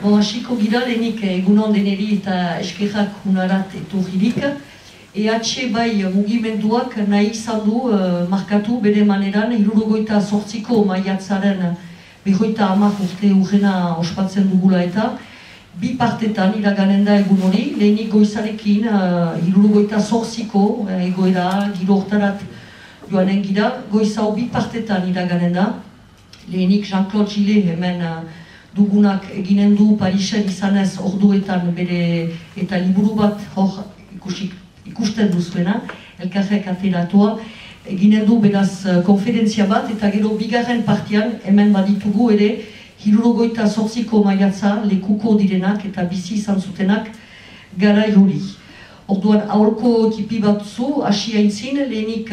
Bon, hasiko gira lehenik egunon deneri eta eskerrak unarat etorririk. EH bai mugimenduak nahi izan du markatu bere maneran 78ko maiatzaren 50 urte urrena ospatzen dugula eta bi partetan iraganen da egun hori, lehenik goizarekin 78ko egoera giro hortarat joanen gira, goizau bi partetan iraganen da. Lehenik Jean-Claude Gillet hemen dugunak eginen du Parisen izanez orduetan bere eta liburu bat hor ikusten duzuena, elkarrek ateratua, eginen du beraz konferentzia bat eta gero bigarren partian hemen baditugu ere 78ko maiatza lekuko direnak eta bizi izan zutenak garai hori. Orduan aholko ekipi bat zu, hasi aintzin, lehenik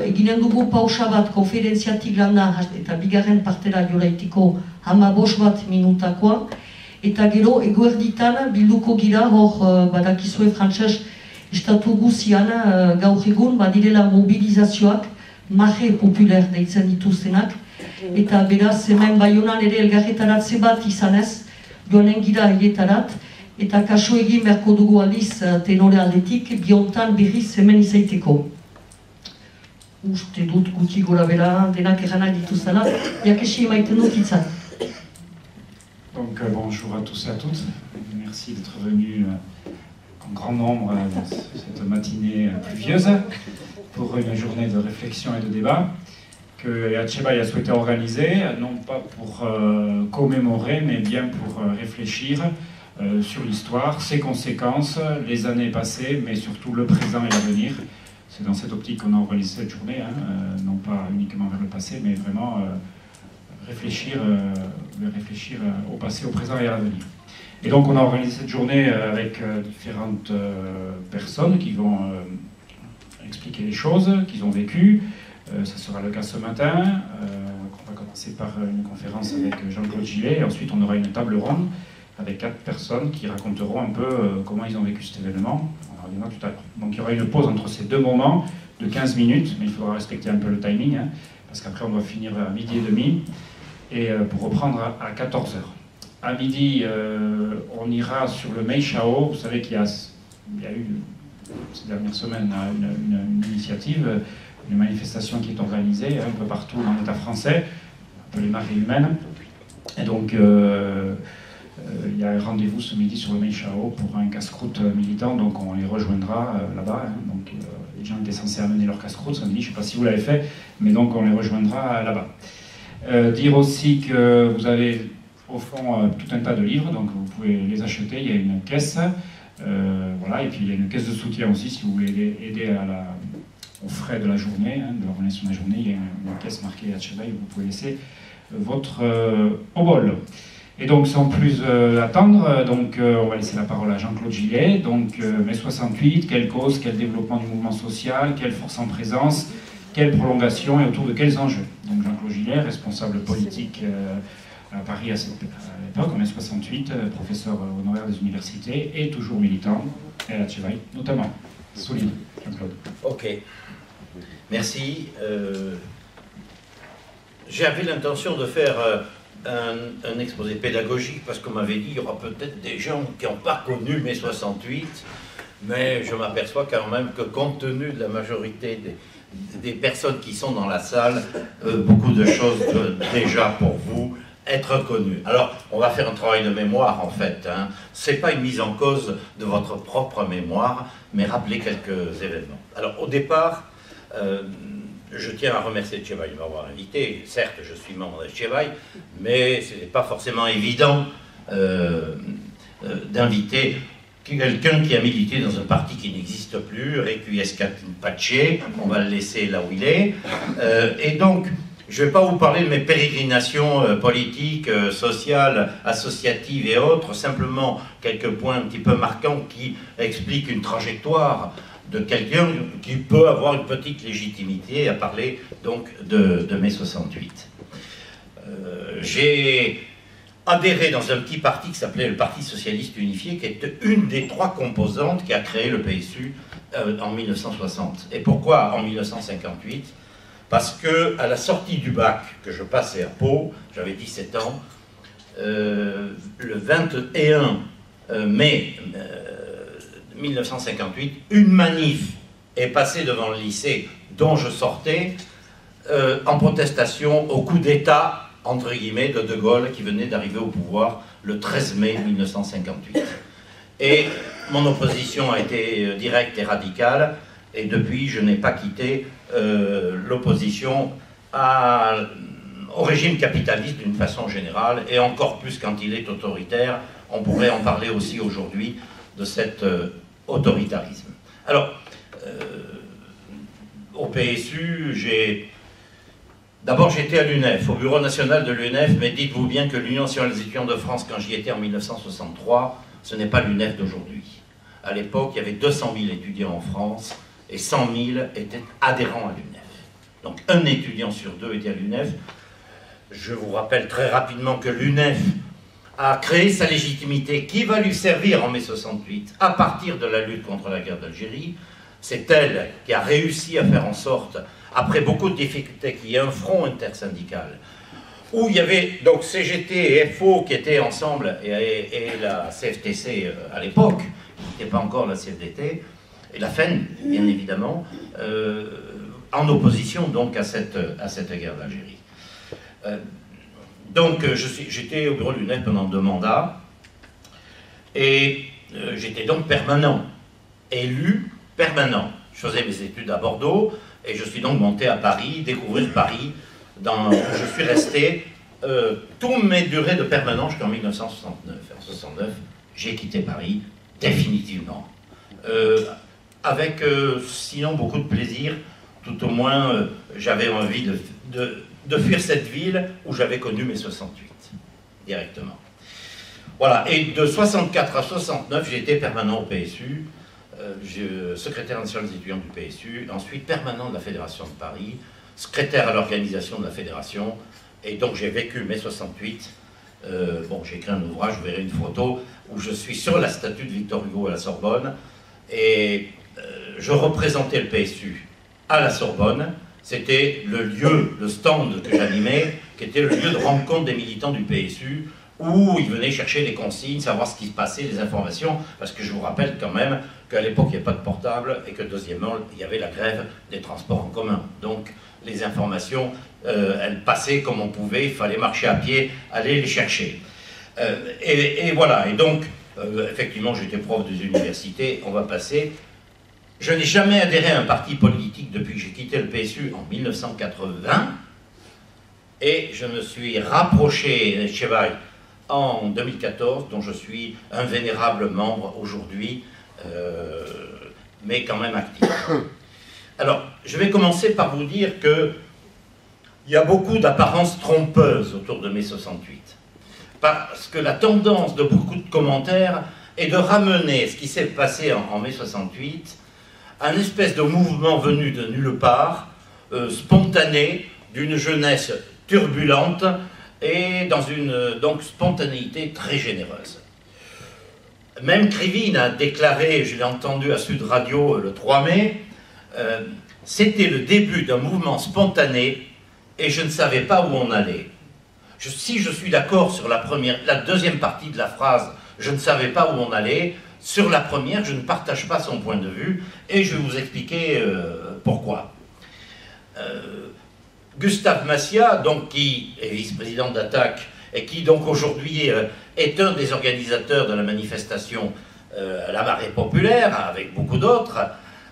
eginen dugu pausa bat konferentziatik landa eta bigarren partera joraitiko 15 bat minutakoa eta gero eguerditan bilduko gira hor badakizue frantses estatu guzian gaur egun badirela mobilizazioak marre populer deitzen dituztenak eta beraz hemen Baionan ere elgarretaratze bat izanez joanen gira hietarat eta kaso egin beharko dugu aldiz tenore aldetik biontan berriz hemen izaiteko. Uste dut gutxi gora bera denak eranak dituzela, jakesi emaiten dut itzat. Donc bonjour à tous et à toutes, merci d'être venus en grand nombre dans cette matinée pluvieuse pour une journée de réflexion et de débat que Etxebai a souhaité organiser, non pas pour commémorer, mais bien pour réfléchir sur l'histoire, ses conséquences, les années passées, mais surtout le présent et l'avenir. C'est dans cette optique qu'on a organisé cette journée, non pas uniquement vers le passé, mais vraiment réfléchir au passé, au présent et à l'avenir. Et donc on a organisé cette journée avec différentes personnes qui vont expliquer les choses qu'ils ont vécues. Ça sera le cas ce matin. On va commencer par une conférence avec Jean-Claude Gillet et ensuite on aura une table ronde avec 4 personnes qui raconteront un peu comment ils ont vécu cet événement. On en reviendra tout à l'heure. Donc il y aura une pause entre ces deux moments de 15 minutes, mais il faudra respecter un peu le timing, parce qu'après on doit finir à 12h30, et pour reprendre à 14h. À midi, on ira sur le Meishao. Vous savez qu'il y a eu ces dernières semaines une initiative, une manifestation qui est organisée un peu partout dans l'État français, appelée Marée humaine. Et donc, il y a un rendez-vous ce midi sur le Meishao pour un casse-croûte militant, donc on les rejoindra là-bas. Donc, les gens étaient censés amener leur casse-croûte ce midi, je ne sais pas si vous l'avez fait, mais donc on les rejoindra là-bas. Dire aussi que vous avez au fond tout un tas de livres, donc vous pouvez les acheter, il y a une caisse, voilà, et puis il y a une caisse de soutien aussi si vous voulez aider aux frais de la journée, de l'organisation de la journée, il y a une caisse marquée Etxebai où vous pouvez laisser votre obol. Et donc sans plus attendre, donc, on va laisser la parole à Jean-Claude Gillet, donc mai 68, quelle cause, quel développement du mouvement social, quelle force en présence, quelle prolongation et autour de quels enjeux. Donc Jean-Claude Gillet, responsable politique à Paris à l'époque, en mai 68, professeur honoraire des universités et toujours militant à Etxebai, notamment. Solide, Jean-Claude. Ok, merci. J'avais l'intention de faire un exposé pédagogique parce qu'on m'avait dit qu'il y aura peut-être des gens qui n'ont pas connu mai 68, mais je m'aperçois quand même que compte tenu de la majorité des personnes qui sont dans la salle, beaucoup de choses déjà pour vous être connues. Alors, on va faire un travail de mémoire en fait. Ce n'est pas une mise en cause de votre propre mémoire, mais rappeler quelques événements. Alors, au départ, je tiens à remercier Etxebai de m'avoir invité. Certes, je suis membre d'Etxebai, mais ce n'est pas forcément évident d'inviter quelqu'un qui a milité dans un parti qui n'existe plus, Requiescat in Pace, on va le laisser là où il est. Et donc, je ne vais pas vous parler de mes pérégrinations politiques, sociales, associatives et autres, simplement quelques points un petit peu marquants qui expliquent une trajectoire de quelqu'un qui peut avoir une petite légitimité à parler donc de mai 68. J'ai adhéré dans un petit parti qui s'appelait le Parti Socialiste Unifié, qui est une des 3 composantes qui a créé le PSU en 1960. Et pourquoi en 1958? Parce que à la sortie du bac que je passais à Pau, j'avais 17 ans, le 21 mai 1958, une manif est passée devant le lycée dont je sortais en protestation au coup d'État, entre guillemets, de Gaulle qui venait d'arriver au pouvoir le 13 mai 1958. Et mon opposition a été directe et radicale, et depuis je n'ai pas quitté l'opposition au régime capitaliste d'une façon générale, et encore plus quand il est autoritaire. On pourrait en parler aussi aujourd'hui de cet autoritarisme. Alors, au PSU, d'abord j'étais à l'UNEF, au bureau national de l'UNEF, mais dites-vous bien que l'Union nationale des étudiants de France, quand j'y étais en 1963, ce n'est pas l'UNEF d'aujourd'hui. À l'époque, il y avait 200 000 étudiants en France, et 100 000 étaient adhérents à l'UNEF. Donc un étudiant sur deux était à l'UNEF. Je vous rappelle très rapidement que l'UNEF a créé sa légitimité qui va lui servir en mai 68 à partir de la lutte contre la guerre d'Algérie. C'est elle qui a réussi à faire en sorte, après beaucoup de difficultés, qu'il y ait un front intersyndical où il y avait donc CGT et FO qui étaient ensemble et la CFTC à l'époque, qui n'était pas encore la CFDT, et la FEN, bien évidemment, en opposition donc à cette guerre d'Algérie. Donc j'étais au bureau de l'UNEF pendant 2 mandats, et j'étais donc permanent, élu permanent. Je faisais mes études à Bordeaux, et je suis donc monté à Paris, découvrir Paris. Je suis resté toutes mes durées de permanence jusqu'en 1969. En 1969, j'ai quitté Paris définitivement. Avec, sinon, beaucoup de plaisir. Tout au moins, j'avais envie de fuir cette ville où j'avais connu mes 68, directement. Voilà, et de 64 à 69, j'ai été permanent au PSU, secrétaire national des étudiants du PSU, ensuite permanent de la Fédération de Paris, secrétaire à l'organisation de la Fédération, et donc j'ai vécu mai 68. Bon, j'ai écrit un ouvrage, vous verrez une photo, où je suis sur la statue de Victor Hugo à la Sorbonne, et je représentais le PSU à la Sorbonne. C'était le lieu, le stand que j'animais, qui était le lieu de rencontre des militants du PSU, où ils venaient chercher les consignes, savoir ce qui se passait, les informations, parce que je vous rappelle quand même qu'à l'époque, il n'y avait pas de portable, et que deuxièmement, il y avait la grève des transports en commun. Donc, les informations, elles passaient comme on pouvait, il fallait marcher à pied, aller les chercher. Et voilà, et donc, effectivement, j'étais prof des universités, on va passer. Je n'ai jamais adhéré à un parti politique depuis que j'ai quitté le PSU en 1980, et je me suis rapproché Cheval en 2014, dont je suis un vénérable membre aujourd'hui, mais quand même actif. Alors, je vais commencer par vous dire qu'il y a beaucoup d'apparences trompeuses autour de mai 68. Parce que la tendance de beaucoup de commentaires est de ramener ce qui s'est passé en mai 68 à une espèce de mouvement venu de nulle part, spontané, d'une jeunesse turbulente et dans une donc spontanéité très généreuse. Même Krivine a déclaré, je l'ai entendu à Sud Radio le 3 mai, c'était le début d'un mouvement spontané et je ne savais pas où on allait. Si je suis d'accord sur la deuxième partie de la phrase, je ne savais pas où on allait, sur la première, je ne partage pas son point de vue et je vais vous expliquer pourquoi. Gustave Massia, donc, qui est vice-président d'Attaque et qui donc aujourd'hui est un des organisateurs de la manifestation à la marée populaire, avec beaucoup d'autres,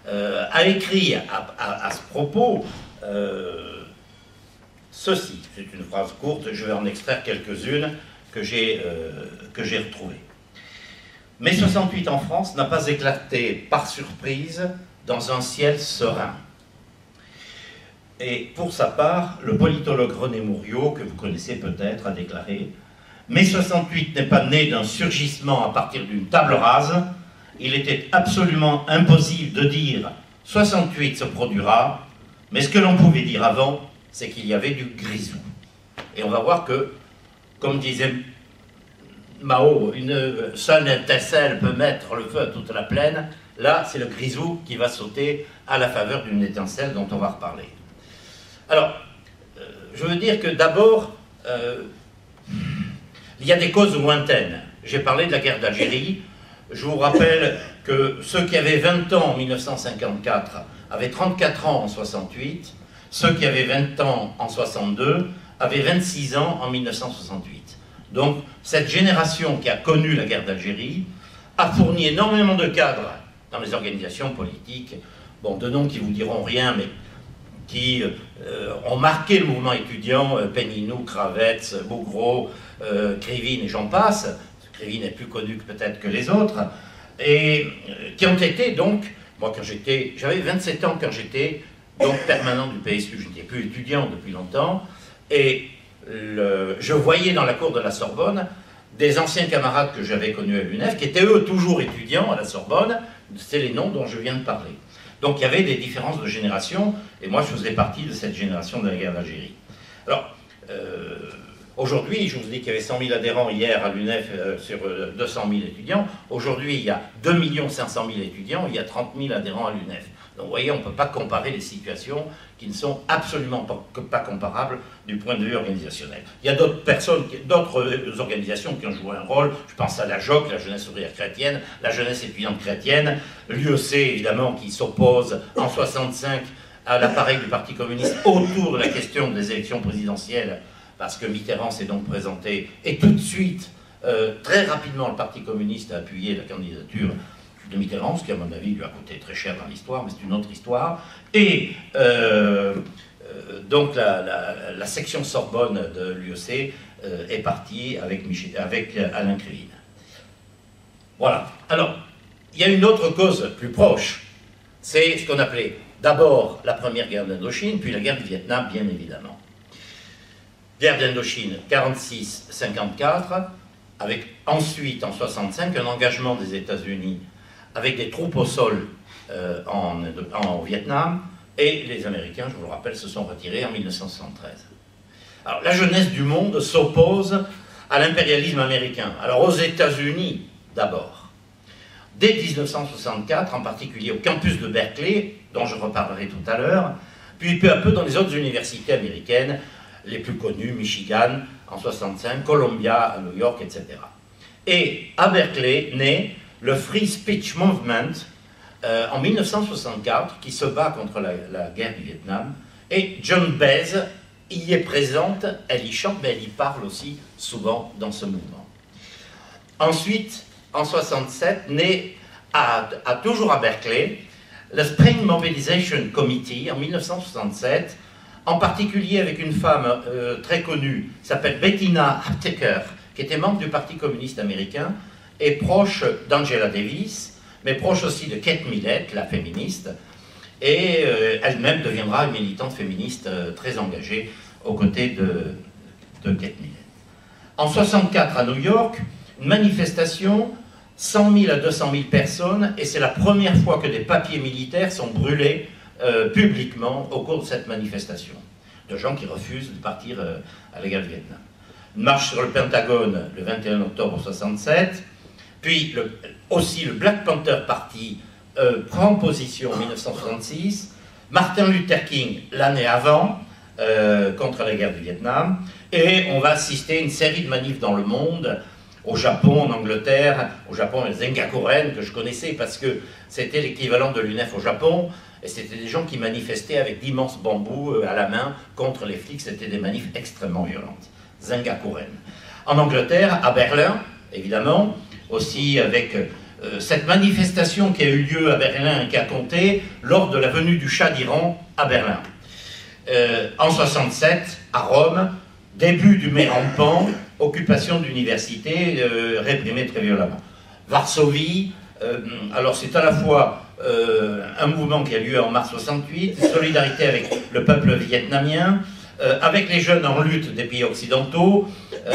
a écrit à ce propos ceci. C'est une phrase courte, je vais en extraire quelques-unes que j'ai retrouvées. Mai 68 en France n'a pas éclaté par surprise dans un ciel serein. Et pour sa part, le politologue René Mouriot, que vous connaissez peut-être, a déclaré « Mai 68 n'est pas né d'un surgissement à partir d'une table rase. Il était absolument impossible de dire « 68 se produira », mais ce que l'on pouvait dire avant, c'est qu'il y avait du grisou. Et on va voir que, comme disait Mao, une seule étincelle peut mettre le feu à toute la plaine. Là, c'est le grisou qui va sauter à la faveur d'une étincelle dont on va reparler. Alors, je veux dire que d'abord, Il y a des causes lointaines. J'ai parlé de la guerre d'Algérie. Je vous rappelle que ceux qui avaient 20 ans en 1954 avaient 34 ans en 68, ceux qui avaient 20 ans en 62 avaient 26 ans en 1968. Donc cette génération qui a connu la guerre d'Algérie a fourni énormément de cadres dans les organisations politiques, bon, de noms qui vous diront rien, mais qui ont marqué le mouvement étudiant, Péninou, Kravetz, Bougreau, Krivine et j'en passe. Krivine est plus connu peut-être que les autres, et qui ont été donc, moi quand j'avais 27 ans quand j'étais donc permanent du PSU, je n'étais plus étudiant depuis longtemps, et je voyais dans la cour de la Sorbonne des anciens camarades que j'avais connus à l'UNEF, qui étaient eux toujours étudiants à la Sorbonne, c'est les noms dont je viens de parler. Donc il y avait des différences de génération, et moi je faisais partie de cette génération de la guerre d'Algérie. Alors, aujourd'hui, je vous dis qu'il y avait 100 000 adhérents hier à l'UNEF sur 200 000 étudiants. Aujourd'hui, il y a 2 500 000 étudiants, il y a 30 000 adhérents à l'UNEF. Donc vous voyez, on ne peut pas comparer les situations qui ne sont absolument pas comparables du point de vue organisationnel. Il y a d'autres personnes, d'autres organisations qui ont joué un rôle. Je pense à la JOC, la Jeunesse ouvrière chrétienne, la Jeunesse étudiante chrétienne, l'UEC évidemment qui s'oppose en 65 à l'appareil du Parti communiste autour de la question des élections présidentielles, parce que Mitterrand s'est donc présenté, et tout de suite, très rapidement, le Parti communiste a appuyé la candidature de Mitterrand, ce qui à mon avis lui a coûté très cher dans l'histoire, mais c'est une autre histoire. Et donc la section Sorbonne de l'UEC est partie avec Alain Krivine. Voilà. Alors, il y a une autre cause plus proche, c'est ce qu'on appelait d'abord la première guerre d'Indochine, puis la guerre du Vietnam, bien évidemment. Guerre d'Indochine 46-54, avec ensuite en 65 un engagement des États-Unis avec des troupes au sol en Vietnam, et les Américains, je vous le rappelle, se sont retirés en 1973. Alors la jeunesse du monde s'oppose à l'impérialisme américain. Alors aux États-Unis d'abord. Dès 1964, en particulier au campus de Berkeley, dont je reparlerai tout à l'heure, puis peu à peu dans les autres universités américaines, les plus connues, Michigan en 65, Columbia à New York, etc. Et à Berkeley naît le Free Speech Movement en 1964, qui se bat contre la guerre du Vietnam, et Joan Baez y est présente, elle y chante, mais elle y parle aussi souvent dans ce mouvement. Ensuite, en 67, naît toujours à Berkeley, le Spring Mobilization Committee en 1967, en particulier avec une femme très connue, qui s'appelle Bettina Apteker, qui était membre du Parti communiste américain, et proche d'Angela Davis, mais proche aussi de Kate Millett, la féministe, et elle-même deviendra une militante féministe très engagée aux côtés de Kate Millett. En 1964, à New York, une manifestation, 100 000 à 200 000 personnes, et c'est la première fois que des papiers militaires sont brûlés publiquement au cours de cette manifestation, de gens qui refusent de partir à la guerre du Vietnam. Une marche sur le Pentagone le 21 octobre 1967, puis aussi le Black Panther Party prend position en 1966, Martin Luther King l'année avant, contre la guerre du Vietnam, et on va assister à une série de manifs dans le monde, au Japon, en Angleterre, au Japon, les Zengakuren, que je connaissais parce que c'était l'équivalent de l'UNEF au Japon, et c'était des gens qui manifestaient avec d'immenses bambous à la main contre les flics, c'était des manifs extrêmement violentes. Zengakuren. En Angleterre, à Berlin, évidemment, aussi avec cette manifestation qui a eu lieu à Berlin et qui a compté lors de la venue du Shah d'Iran à Berlin. En 67, à Rome, début du mai rampant, occupation d'université réprimée très violemment. Varsovie, alors c'est à la fois un mouvement qui a lieu en mars 68, solidarité avec le peuple vietnamien, avec les jeunes en lutte des pays occidentaux,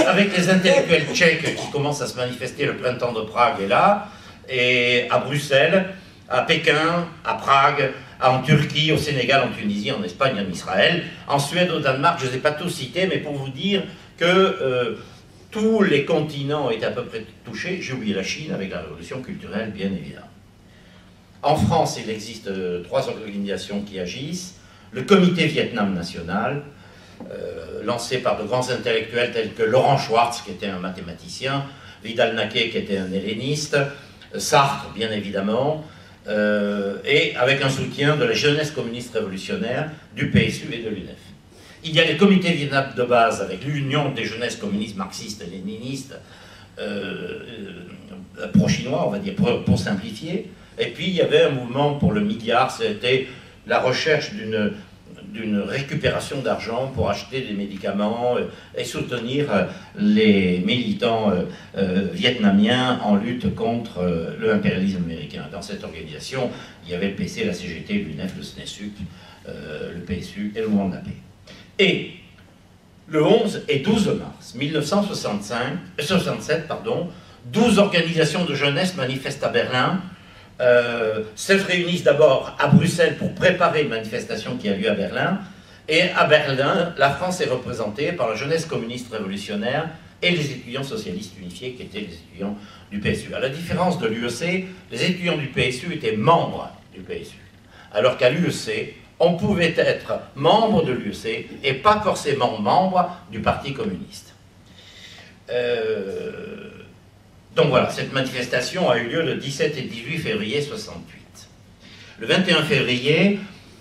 avec les intellectuels tchèques qui commencent à se manifester, le printemps de Prague est là, et à Bruxelles, à Pékin, à Prague, en Turquie, au Sénégal, en Tunisie, en Espagne, en Israël, en Suède, au Danemark, je ne les ai pas tous cités, mais pour vous dire que tous les continents étaient à peu près touchés. J'ai oublié la Chine avec la révolution culturelle, bien évidemment. En France, il existe 3 organisations qui agissent. Le Comité Vietnam National, lancée par de grands intellectuels tels que Laurent Schwartz, qui était un mathématicien, Vidal-Naquet, qui était un helléniste, Sartre, bien évidemment, et avec un soutien de la jeunesse communiste révolutionnaire, du PSU et de l'UNEF. Il y a les comités Vietnam de base avec l'Union des jeunesses communistes marxistes et léninistes, pro-chinois, on va dire, pour simplifier. Et puis il y avait un mouvement pour le milliard, c'était la recherche d'une récupération d'argent pour acheter des médicaments et soutenir les militants vietnamiens en lutte contre l'impérialisme américain. Dans cette organisation, il y avait le PC, la CGT, l'UNEF, le SNESUP, le PSU et le Mouvement de la Paix. Et le 11 et 12 mars 1967, 12 organisations de jeunesse manifestent à Berlin. Se réunissent d'abord à Bruxelles pour préparer une manifestation qui a lieu à Berlin. Et à Berlin, la France est représentée par la jeunesse communiste révolutionnaire et les étudiants socialistes unifiés qui étaient les étudiants du PSU. À la différence de l'UEC, les étudiants du PSU étaient membres du PSU. Alors qu'à l'UEC, on pouvait être membre de l'UEC et pas forcément membre du Parti communiste. Donc voilà, cette manifestation a eu lieu le 17 et 18 février 68. Le 21 février,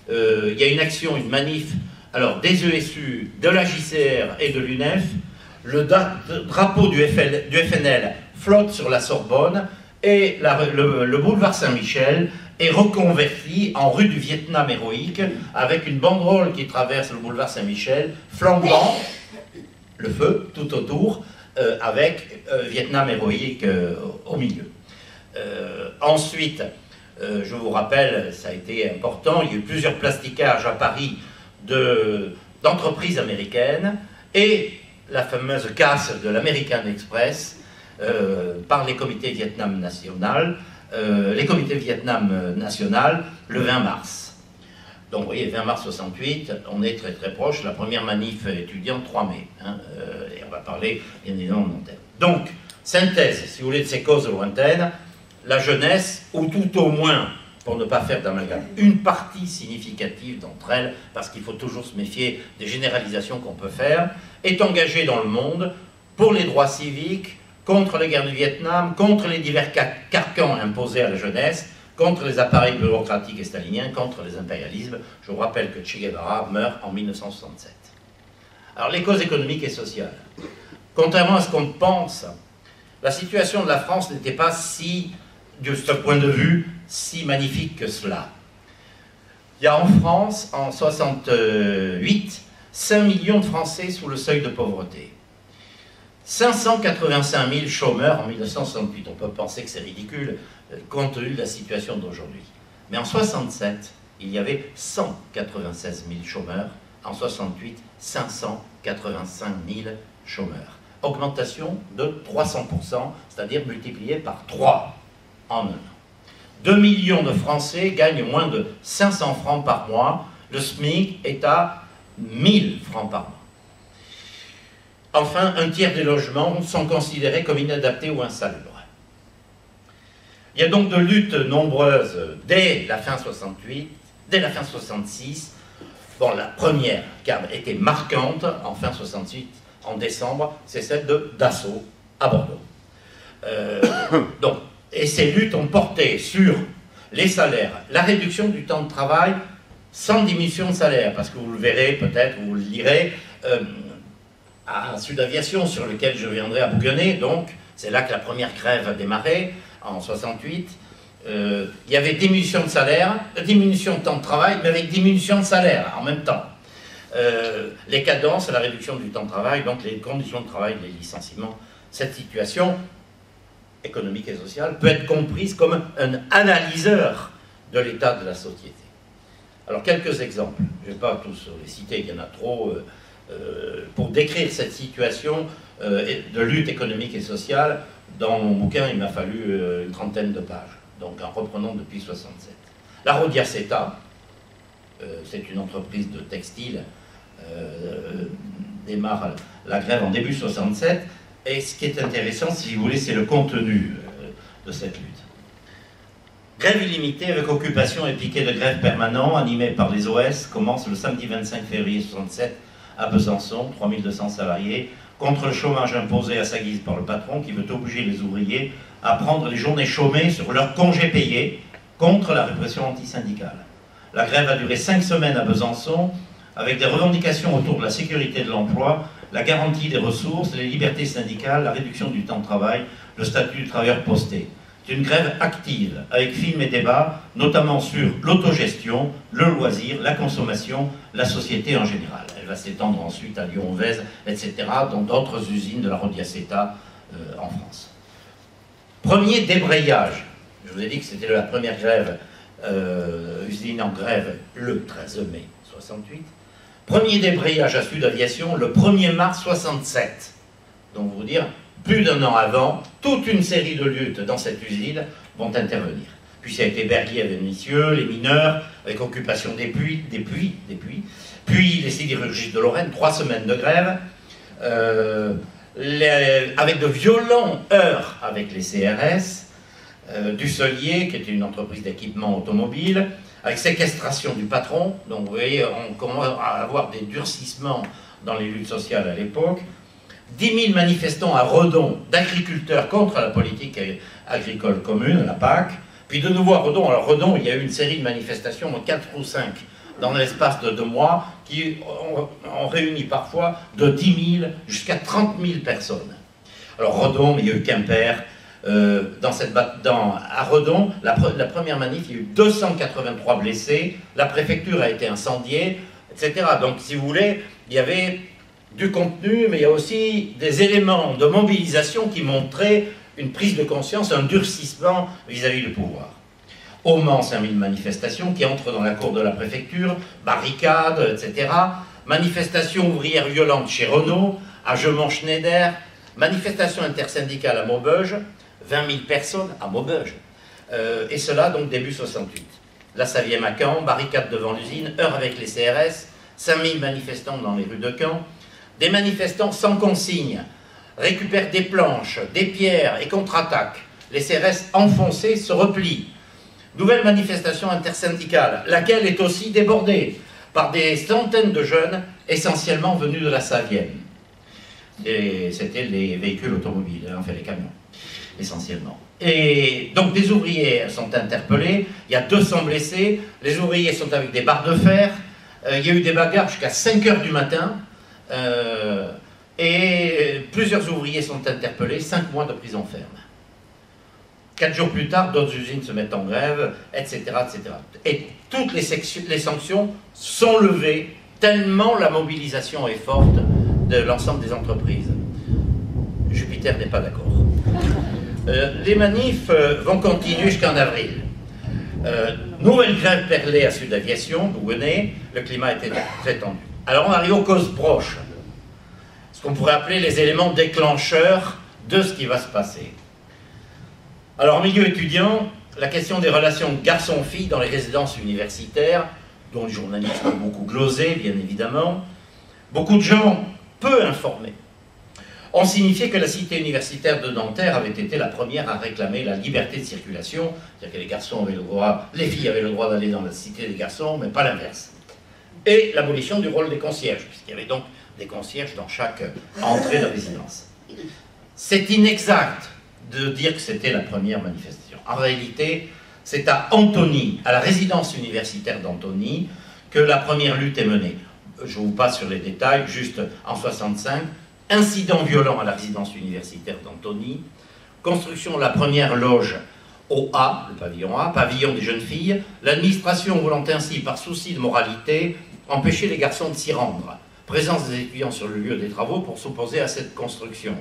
il y a une action, une manif, alors des ESU, de la JCR et de l'UNEF. Le drapeau du FNL flotte sur la Sorbonne et le boulevard Saint-Michel est reconverti en rue du Vietnam héroïque avec une banderole qui traverse le boulevard Saint-Michel, flambant le feu tout autour, avec Vietnam héroïque au milieu. Ensuite, je vous rappelle, ça a été important, il y a eu plusieurs plastiquages à Paris d'entreprises américaines et la fameuse casse de l'American Express par les comités Vietnam National, le 20 mars. Donc vous voyez, 20 mars 68, on est très très proche, la première manif étudiante 3 mai, et on va parler bien évidemment de Montaigne. Donc, synthèse, si vous voulez, de ces causes lointaines, la jeunesse, ou tout au moins, pour ne pas faire d'amalgame, une partie significative d'entre elles, parce qu'il faut toujours se méfier des généralisations qu'on peut faire, est engagée dans le monde pour les droits civiques, contre la guerre du Vietnam, contre les divers carcans imposés à la jeunesse, contre les appareils bureaucratiques et staliniens, contre les impérialismes. Je vous rappelle que Che Guevara meurt en 1967. Alors, les causes économiques et sociales. Contrairement à ce qu'on pense, la situation de la France n'était pas si, de ce point de vue, si magnifique que cela. Il y a en France, en 68, 5 millions de Français sous le seuil de pauvreté. 585 000 chômeurs en 1968. On peut penser que c'est ridicule, compte tenu de la situation d'aujourd'hui. Mais en 67, il y avait 196 000 chômeurs. En 68, 585 000 chômeurs. Augmentation de 300%, c'est-à-dire multipliée par 3 en un an. 2 millions de Français gagnent moins de 500 francs par mois. Le SMIC est à 1000 francs par mois. Enfin, un tiers des logements sont considérés comme inadaptés ou insalubres. Il y a donc de luttes nombreuses dès la fin 68, dès la fin 66. Bon, la première qui a été marquante en fin 68, en décembre, c'est celle de Dassault à Bordeaux. Et ces luttes ont porté sur les salaires, la réduction du temps de travail sans diminution de salaire, parce que vous le verrez peut-être, ou vous le lirez, à Sud Aviation, sur lequel je viendrai à bougonner, donc c'est là que la première grève a démarré, en 68, il y avait diminution de salaire, diminution de temps de travail, mais avec diminution de salaire en même temps. Les cadences, la réduction du temps de travail, donc les conditions de travail, les licenciements, cette situation économique et sociale peut être comprise comme un analyseur de l'état de la société. Alors quelques exemples, je ne vais pas tous les citer, il y en a trop, pour décrire cette situation de lutte économique et sociale. Dans mon bouquin, il m'a fallu une trentaine de pages, donc en reprenant depuis 67. La Rodiaceta, c'est une entreprise de textile, démarre la grève en début 67, et ce qui est intéressant, si vous voulez, c'est le contenu de cette lutte. Grève illimitée avec occupation et piquet de grève permanent, animé par les OS, commence le samedi 25 février 67 à Besançon, 3200 salariés, contre le chômage imposé à sa guise par le patron qui veut obliger les ouvriers à prendre les journées chômées sur leurs congés payés contre la répression antisyndicale. La grève a duré 5 semaines à Besançon, avec des revendications autour de la sécurité de l'emploi, la garantie des ressources, les libertés syndicales, la réduction du temps de travail, le statut du travailleur posté. C'est une grève active, avec films et débats, notamment sur l'autogestion, le loisir, la consommation, la société en général. Elle va s'étendre ensuite à Lyon-Vèze, etc., dans d'autres usines de la Rodiaceta en France. Premier débrayage. Je vous ai dit que c'était la première grève, usine en grève, le 13 mai 68. Premier débrayage à Sud Aviation, le 1er mars 67. Donc, vous dire, plus d'un an avant, toute une série de luttes dans cette usine vont intervenir. Puis ça a été Berlier avec Messieurs, les mineurs, avec occupation des puits, puis les sidérurgistes de Lorraine, 3 semaines de grève, avec de violents heurts avec les CRS, Dusselier, qui était une entreprise d'équipement automobile, avec séquestration du patron. Donc vous voyez, on commence à avoir des durcissements dans les luttes sociales à l'époque. 10 000 manifestants à Redon d'agriculteurs contre la politique agricole commune, la PAC. Puis de nouveau à Redon. Alors Redon, il y a eu une série de manifestations, 4 ou 5, dans l'espace de 2 mois, qui ont réuni parfois de 10 000 jusqu'à 30 000 personnes. Alors Redon, il y a eu Quimper. À Redon, la première manif, il y a eu 283 blessés, la préfecture a été incendiée, etc. Donc, si vous voulez, il y avait du contenu, mais il y a aussi des éléments de mobilisation qui montraient une prise de conscience, un durcissement vis-à-vis du pouvoir. Au Mans, 5000 manifestations qui entrent dans la cour de la préfecture, barricades, etc. Manifestations ouvrières violentes chez Renault, à Gemont-Schneider, manifestation intersyndicale à Maubeuge, 20 000 personnes à Maubeuge. Et cela, donc, début 68. La 5e à Caen, barricade devant l'usine, heurts avec les CRS, 5000 manifestants dans les rues de Caen. Des manifestants sans consigne récupèrent des planches, des pierres et contre-attaquent. Les CRS enfoncés se replient. Nouvelle manifestation intersyndicale, laquelle est aussi débordée par des centaines de jeunes, essentiellement venus de la Savienne. Et c'était les véhicules automobiles, enfin les camions, essentiellement. Et donc des ouvriers sont interpellés, il y a 200 blessés, les ouvriers sont avec des barres de fer, il y a eu des bagarres jusqu'à 5 h du matin, et plusieurs ouvriers sont interpellés, 5 mois de prison ferme. 4 jours plus tard, d'autres usines se mettent en grève, etc. etc. Et toutes les sanctions sont levées, tellement la mobilisation est forte de l'ensemble des entreprises. Jupiter n'est pas d'accord. Les manifs vont continuer jusqu'en avril. Nouvelle grève perlée à Sud Aviation, vous venez, le climat était très tendu. Alors on arrive aux causes proches, ce qu'on pourrait appeler les éléments déclencheurs de ce qui va se passer. Alors en milieu étudiant, la question des relations garçons-filles dans les résidences universitaires, dont les journalistes ont beaucoup glosé, bien évidemment, beaucoup de gens peu informés ont signifié que la cité universitaire de Nanterre avait été la première à réclamer la liberté de circulation, c'est-à-dire que les garçons avaient le droit, les filles avaient le droit d'aller dans la cité des garçons, mais pas l'inverse. Et l'abolition du rôle des concierges, puisqu'il y avait donc des concierges dans chaque entrée de résidence. C'est inexact de dire que c'était la première manifestation. En réalité, c'est à Antony, à la résidence universitaire d'Antony, que la première lutte est menée. Je vous passe sur les détails, juste en 65, incident violent à la résidence universitaire d'Antony, construction de la première loge au A, le pavillon A, pavillon des jeunes filles, l'administration voulant ainsi, par souci de moralité, empêcher les garçons de s'y rendre, présence des étudiants sur le lieu des travaux pour s'opposer à cette construction,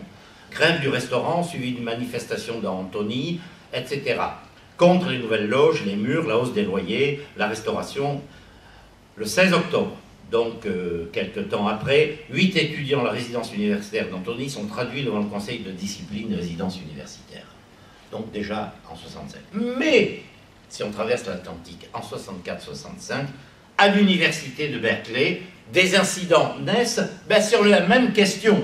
grève du restaurant suivie d'une manifestation dans Antony, etc. Contre les nouvelles loges, les murs, la hausse des loyers, la restauration, le 16 octobre. Donc, quelques temps après, 8 étudiants de la résidence universitaire d'Antony sont traduits devant le conseil de discipline de résidence universitaire. Donc déjà en 67. Mais, si on traverse l'Atlantique en 64-65, à l'université de Berkeley, des incidents naissent sur la même question.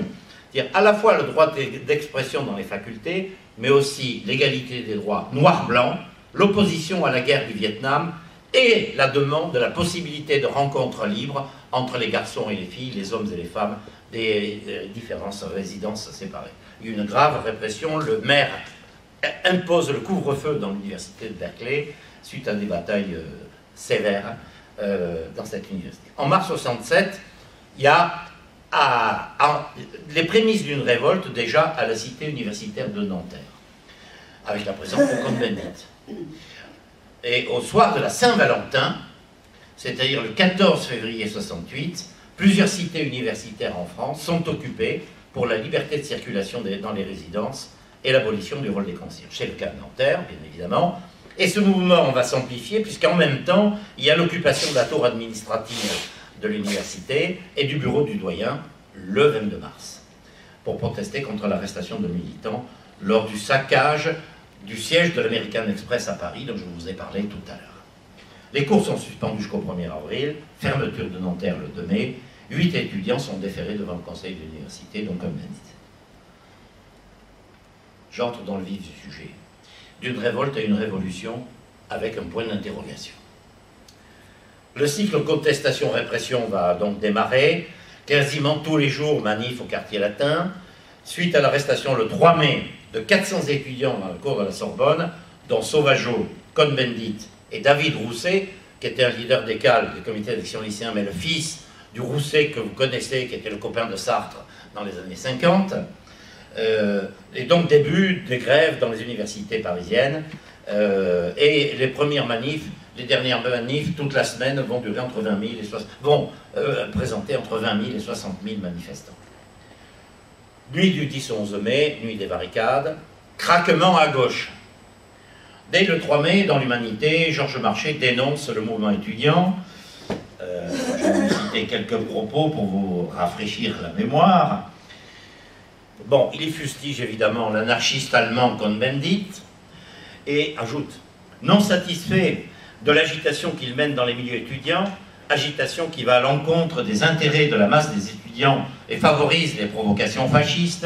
C'est-à-dire à la fois le droit d'expression dans les facultés, mais aussi l'égalité des droits noirs-blancs, l'opposition à la guerre du Vietnam, et la demande de la possibilité de rencontres libres entre les garçons et les filles, les hommes et les femmes, des différentes résidences séparées. Il y a eu une grave répression, le maire impose le couvre-feu dans l'université de Berkeley, suite à des batailles sévères dans cette université. En mars 67, il y a les prémices d'une révolte déjà à la cité universitaire de Nanterre, avec la présence de Cohn-Bendit. Et au soir de la Saint-Valentin, c'est-à-dire le 14 février 68, plusieurs cités universitaires en France sont occupées pour la liberté de circulation dans les résidences et l'abolition du rôle des concierges. C'est le cas de Nanterre, bien évidemment. Et ce mouvement va s'amplifier, puisqu'en même temps, il y a l'occupation de la tour administrative de l'université et du bureau du doyen le 22 mars, pour protester contre l'arrestation de militants lors du saccage du siège de l'American Express à Paris, dont je vous ai parlé tout à l'heure. Les cours sont suspendus jusqu'au 1er avril, fermeture de Nanterre le 2 mai, 8 étudiants sont déférés devant le conseil de l'université, donc comme l'indice. J'entre dans le vif du sujet. D'une révolte à une révolution, avec un point d'interrogation. Le cycle contestation-répression va donc démarrer, quasiment tous les jours manif au quartier latin, suite à l'arrestation le 3 mai de 400 étudiants dans la cour de la Sorbonne, dont Sauvageau, Cohn-Bendit et David Rousset, qui était un leader d'école du comité d'action lycéen, mais le fils du Rousset que vous connaissez, qui était le copain de Sartre dans les années 50, et donc début des grèves dans les universités parisiennes, et les premières manifs, les dernières manifs, toute la semaine, vont durer entre 20 000 et 60, vont présenter entre 20 000 et 60 000 manifestants. Nuit du 10 au 11 mai, nuit des barricades, craquement à gauche. Dès le 3 mai, dans l'Humanité, Georges Marchais dénonce le mouvement étudiant. Je vais vous citer quelques propos pour vous rafraîchir la mémoire. Bon, il y fustige évidemment l'anarchiste allemand Cohn-Bendit et ajoute « Non satisfait de l'agitation qu'il mène dans les milieux étudiants, agitation qui va à l'encontre des intérêts de la masse des étudiants et favorise les provocations fascistes,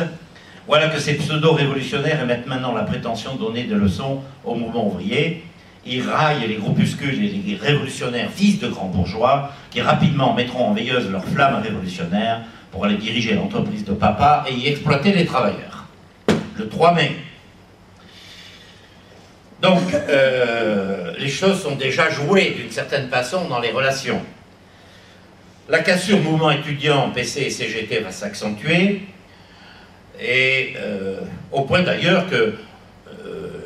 voilà que ces pseudo-révolutionnaires émettent maintenant la prétention de donner des leçons au mouvement ouvrier. Ils raillent les groupuscules et les révolutionnaires fils de grands bourgeois qui rapidement mettront en veilleuse leur flamme révolutionnaire pour aller diriger l'entreprise de papa et y exploiter les travailleurs. Le 3 mai. Donc, les choses sont déjà jouées d'une certaine façon dans les relations. La cassure mouvement étudiant, PC et CGT va s'accentuer, et au point d'ailleurs que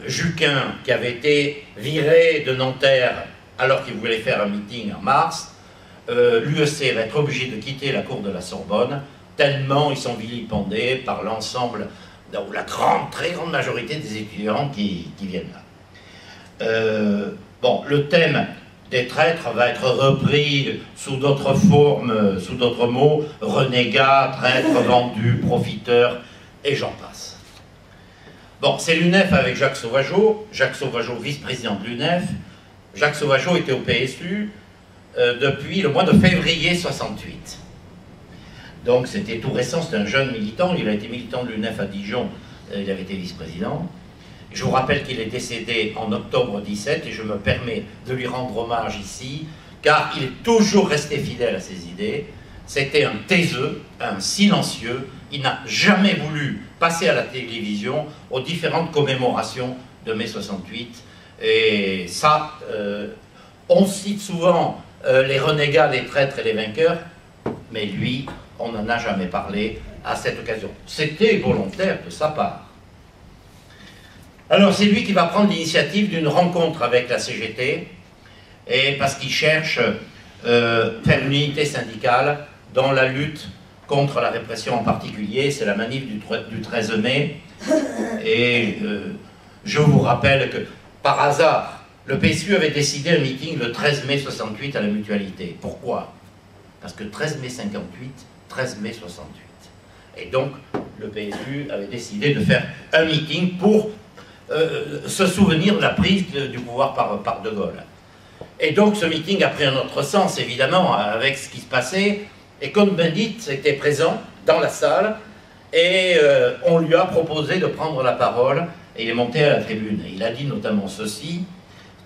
Juquin, qui avait été viré de Nanterre alors qu'il voulait faire un meeting en mars, l'UEC va être obligé de quitter la cour de la Sorbonne, tellement ils sont vilipendés par l'ensemble, ou la très grande majorité des étudiants qui viennent là. Bon, le thème des traîtres va être repris sous d'autres formes, sous d'autres mots, renégat, traître, vendu, profiteur, et j'en passe. Bon, c'est l'UNEF avec Jacques Sauvageau, vice-président de l'UNEF. Jacques Sauvageau était au PSU depuis le mois de février 68. Donc c'était tout récent, c'était un jeune militant, il a été militant de l'UNEF à Dijon, il avait été vice-président. Je vous rappelle qu'il est décédé en octobre 17 et je me permets de lui rendre hommage ici, car il est toujours resté fidèle à ses idées. C'était un taiseux, un silencieux, il n'a jamais voulu passer à la télévision aux différentes commémorations de mai 68. Et ça, on cite souvent les renégats, les traîtres et les vainqueurs, mais lui, on n'en a jamais parlé à cette occasion. C'était volontaire de sa part. Alors c'est lui qui va prendre l'initiative d'une rencontre avec la CGT, et parce qu'il cherche faire une unité syndicale dans la lutte contre la répression en particulier. C'est la manif du 13 mai, et je vous rappelle que par hasard, le PSU avait décidé un meeting le 13 mai 68 à la Mutualité. Pourquoi? Parce que 13 mai 58, 13 mai 68. Et donc le PSU avait décidé de faire un meeting pour se souvenir de la prise du pouvoir par De Gaulle. Et donc ce meeting a pris un autre sens, évidemment, avec ce qui se passait, et Cohn-Bendit était présent dans la salle, et on lui a proposé de prendre la parole, et il est monté à la tribune. Et il a dit notamment ceci,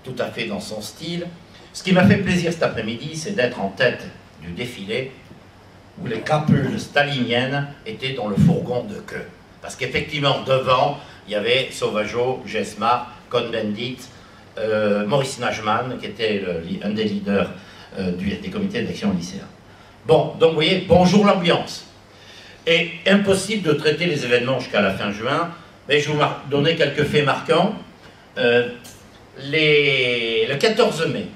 tout à fait dans son style: ce qui m'a fait plaisir cet après-midi, c'est d'être en tête du défilé où les crapules staliniennes étaient dans le fourgon de queue. Parce qu'effectivement, devant, il y avait Sauvageau, Gesmar, Cohn-Bendit, Maurice Najman, qui était un des leaders des comités d'action lycéens. Bon, donc vous voyez, bonjour l'ambiance. Et impossible de traiter les événements jusqu'à la fin juin, mais je vais vous donner quelques faits marquants. Le 14 mai,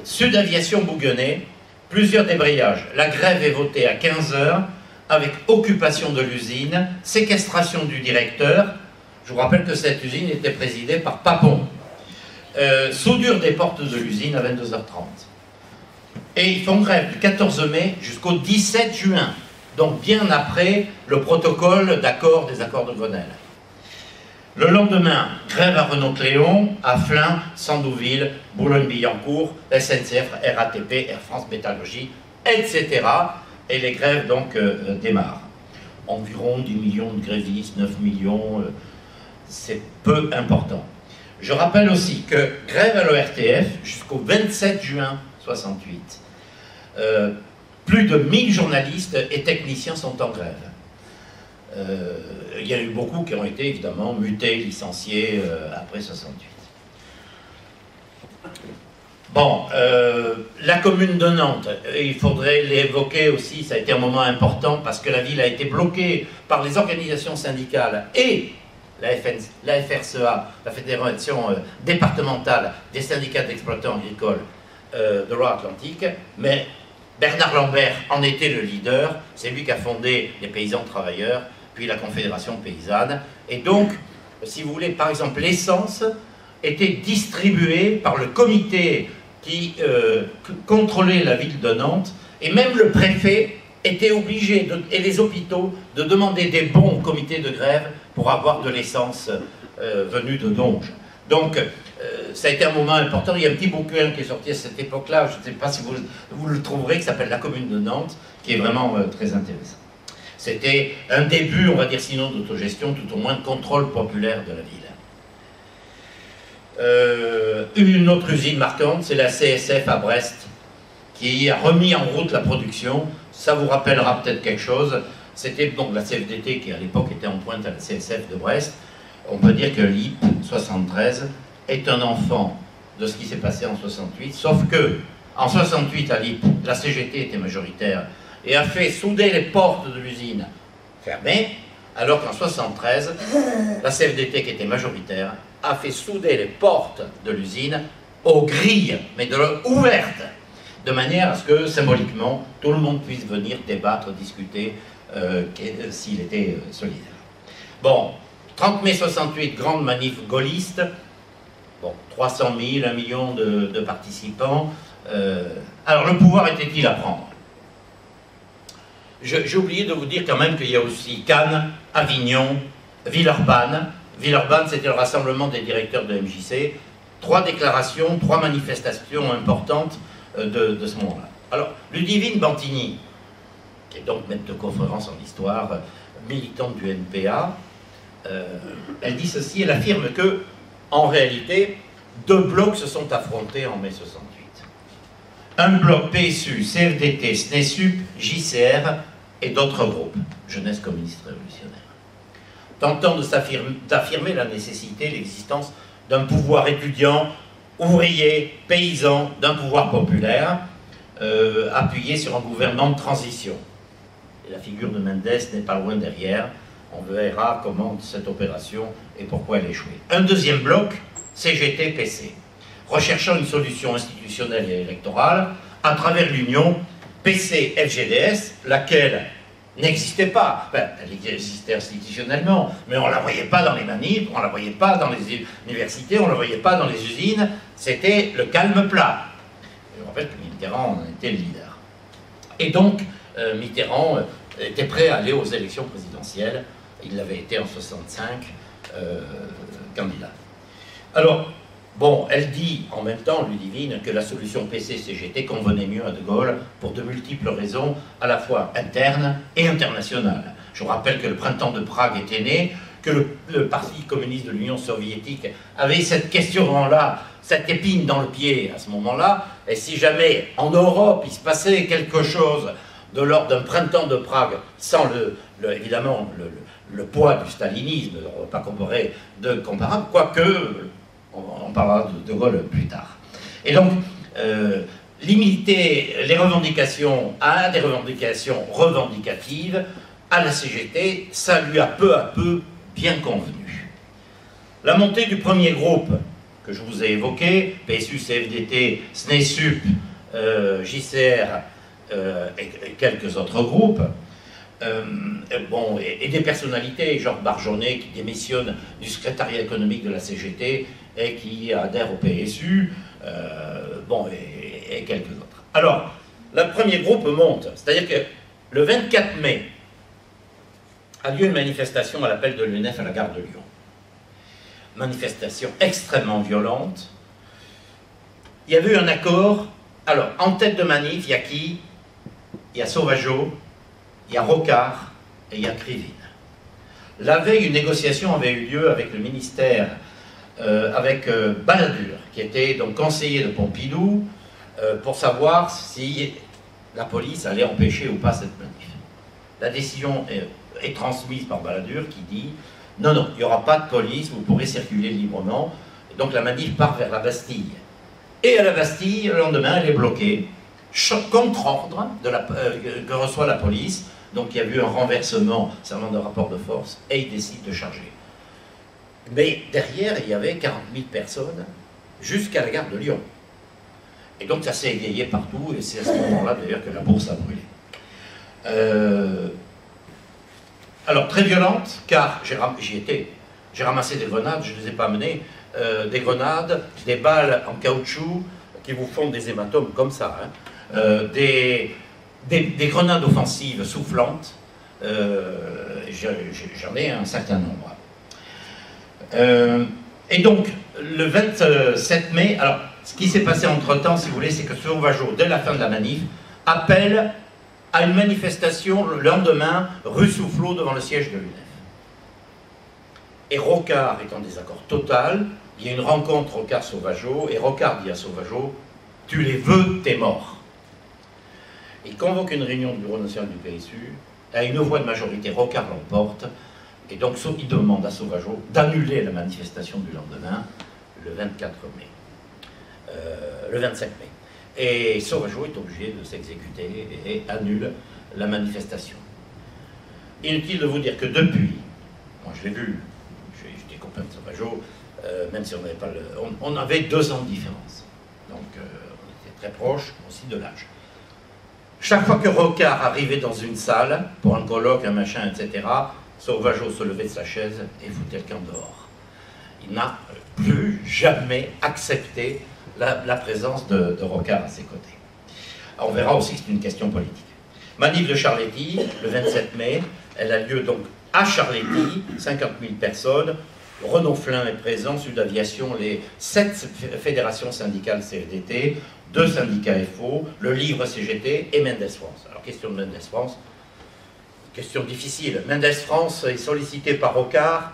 Sud Aviation Bouguenais, plusieurs débrayages. La grève est votée à 15 h avec occupation de l'usine, séquestration du directeur. Je vous rappelle que cette usine était présidée par Papon. Soudure des portes de l'usine à 22 h 30. Et ils font grève du 14 mai jusqu'au 17 juin, donc bien après le protocole d'accord des accords de Grenelle. Le lendemain, grève à Renault-Cléon, à Flins, Sandouville, Boulogne-Billancourt, SNCF, RATP, Air France Métallurgie, etc. Et les grèves donc démarrent. Environ 10 millions de grévistes, 9 millions, c'est peu important. Je rappelle aussi que grève à l'ORTF jusqu'au 27 juin 68. Plus de 1000 journalistes et techniciens sont en grève. Il y a eu beaucoup qui ont été évidemment mutés, licenciés après 68. Bon, la commune de Nantes, il faudrait l'évoquer aussi, ça a été un moment important parce que la ville a été bloquée par les organisations syndicales et la FRCEA, la Fédération départementale des syndicats d'exploitants agricoles de Loire-Atlantique, mais Bernard Lambert en était le leader, c'est lui qui a fondé les Paysans Travailleurs, puis la Confédération Paysanne, et donc, si vous voulez, par exemple, l'essence était distribuée par le comité qui contrôlait la ville de Nantes, et même le préfet était obligé, et les hôpitaux, de demander des bons au comité de grève pour avoir de l'essence venue de Donge. Donc, ça a été un moment important. Il y a un petit bouquin qui est sorti à cette époque-là, je ne sais pas si vous le trouverez, qui s'appelle La Commune de Nantes, qui est vraiment très intéressant. C'était un début, on va dire sinon d'autogestion, tout au moins de contrôle populaire de la ville. Une autre usine marquante, c'est la CSF à Brest, qui a remis en route la production. Ça vous rappellera peut-être quelque chose. C'était donc la CFDT qui à l'époque était en pointe à la CSF de Brest. On peut dire que l'IP 73 est un enfant de ce qui s'est passé en 68, sauf que en 68 à l'IP, la CGT était majoritaire et a fait souder les portes de l'usine fermées, alors qu'en 73, la CFDT qui était majoritaire a fait souder les portes de l'usine aux grilles, mais ouvertes, de manière à ce que symboliquement tout le monde puisse venir débattre, discuter s'il était solidaire. Bon, 30 mai 68, grande manif gaulliste, bon, 300 000, 1 million de participants. Alors le pouvoir était-il à prendre? J'ai oublié de vous dire quand même qu'il y a aussi Cannes, Avignon, Villeurbanne. Villeurbanne, c'était le rassemblement des directeurs de MJC. 3 déclarations, 3 manifestations importantes de ce moment-là. Alors, Ludivine Bantigny, qui est donc maître de conférence en histoire, militante du NPA, elle dit ceci, elle affirme que, en réalité, 2 blocs se sont affrontés en mai 68. Un bloc PSU, CFDT, SNESUP, JCR et d'autres groupes, Jeunesse communiste révolutionnaire, tentant d'affirmer la nécessité, l'existence d'un pouvoir étudiant, ouvrier, paysan, d'un pouvoir populaire, appuyé sur un gouvernement de transition. Et la figure de Mendes n'est pas loin derrière. On verra comment cette opération et pourquoi elle échouait. Un deuxième bloc, CGT-PC, recherchant une solution institutionnelle et électorale à travers l'union PC-FGDS, laquelle n'existait pas. Enfin, elle existait institutionnellement, mais on ne la voyait pas dans les manifs, on ne la voyait pas dans les universités, on ne la voyait pas dans les usines. C'était le calme plat. Et je rappelle que Mitterrand en était le leader. Et donc, Mitterrand était prêt à aller aux élections présidentielles. Il l'avait été en 65, candidat. Alors, bon, elle dit en même temps, Ludivine, que la solution PC-CGT convenait mieux à De Gaulle pour de multiples raisons, à la fois internes et internationales. Je vous rappelle que le printemps de Prague était né, que le Parti communiste de l'Union soviétique avait cette question-là, cette épine dans le pied à ce moment-là, et si jamais en Europe il se passait quelque chose de l'ordre d'un printemps de Prague, sans évidemment le poids du stalinisme, on ne va pas comparer de comparable, quoique on parlera de Gaulle plus tard. Et donc, limiter les revendications à des revendications revendicatives, à la CGT, ça lui a peu à peu bien convenu. La montée du premier groupe que je vous ai évoqué, PSU, CFDT, SNESUP, JCR et quelques autres groupes, bon, et des personnalités, genre Barjonnet qui démissionne du secrétariat économique de la CGT et qui adhère au PSU, bon, et quelques autres. Alors, le premier groupe monte, c'est-à-dire que le 24 mai a lieu une manifestation à l'appel de l'UNEF à la gare de Lyon. Manifestation extrêmement violente. Il y avait eu un accord. Alors, en tête de manif, il y a qui? Il y a Sauvageau, il y a Rocard et il y a Krivine. La veille, une négociation avait eu lieu avec le ministère, avec Balladur, qui était donc conseiller de Pompidou, pour savoir si la police allait empêcher ou pas cette manif. La décision est transmise par Balladur qui dit « Non, non, il n'y aura pas de police, vous pourrez circuler librement. » Et donc la manif part vers la Bastille. Et à la Bastille, le lendemain, elle est bloquée, contre-ordre que reçoit la police. Donc il y a eu un renversement, serment de rapport de force, et ils décident de charger. Mais derrière, il y avait 40 000 personnes jusqu'à la gare de Lyon. Et donc ça s'est égayé partout, et c'est à ce moment-là d'ailleurs que la bourse a brûlé. Alors très violente, car j'y étais. J'ai ramassé des grenades, je ne les ai pas amenées, des grenades, des balles en caoutchouc qui vous font des hématomes comme ça, hein, des grenades offensives soufflantes, j'en ai un certain nombre. Et donc, le 27 mai, alors, ce qui s'est passé entre-temps, si vous voulez, c'est que Sauvageau, dès la fin de la manif, appelle à une manifestation le lendemain, rue Soufflot, devant le siège de l'UNEF. Et Rocard est en désaccord total, il y a une rencontre Rocard-Sauvageau, et Rocard dit à Sauvageau, « Tu les veux, t'es mort ». Il convoque une réunion du Bureau national du PSU, à une voix de majorité, Rocard l'emporte, et donc il demande à Sauvageau d'annuler la manifestation du lendemain, le 24 mai. Le 27 mai. Et Sauvageau est obligé de s'exécuter et annule la manifestation. Inutile de vous dire que depuis, moi je l'ai vu, j'étais copain de Sauvageau, même si on n'avait pas on avait 2 ans de différence. Donc on était très proches aussi de l'âge. Chaque fois que Rocard arrivait dans une salle, pour un colloque, un machin, etc., Sauvageau se levait de sa chaise et foutait le camp dehors. Il n'a plus jamais accepté la présence de Rocard à ses côtés. On verra aussi que c'est une question politique. Manif de Charléty, le 27 mai, elle a lieu donc à Charléty, 50 000 personnes, Renaud Flin est présent, Sud Aviation, les 7 fédérations syndicales CFDT, 2 syndicats FO, le Livre CGT et Mendes France. Alors, question de Mendes France, question difficile. Mendes France est sollicité par Rocard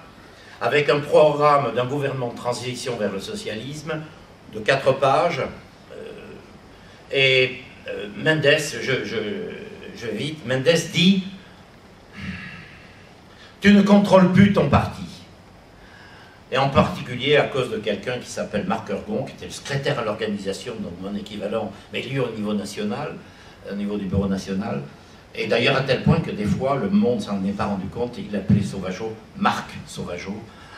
avec un programme d'un gouvernement de transition vers le socialisme de 4 pages. Mendes, je vais vite, Mendes dit « Tu ne contrôles plus ton parti ». Et en particulier à cause de quelqu'un qui s'appelle Marc Ergon, qui était le secrétaire à l'organisation, donc mon équivalent, mais lui au niveau national, au niveau du bureau national. Et d'ailleurs à tel point que des fois, le monde s'en est pas rendu compte, et il appelait Sauvageau Marc Sauvageau,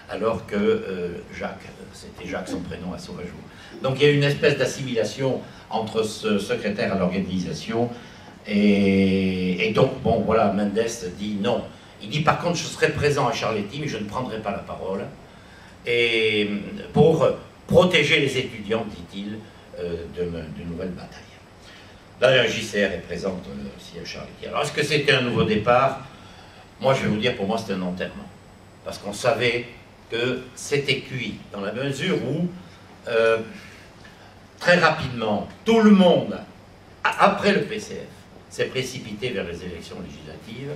alors que Jacques, c'était Jacques son prénom à Sauvageau. Donc il y a une espèce d'assimilation entre ce secrétaire à l'organisation et donc, bon, voilà, Mendes dit non. Il dit par contre, je serai présent à Charléty, mais je ne prendrai pas la parole. Et pour protéger les étudiants, dit-il, de nouvelles batailles. Là, la JCR est présente aussi à Charléty. Alors, est-ce que c'était un nouveau départ? Moi, je vais vous dire, pour moi, c'était un enterrement. Parce qu'on savait que c'était cuit, dans la mesure où, très rapidement, tout le monde, après le PCF, s'est précipité vers les élections législatives,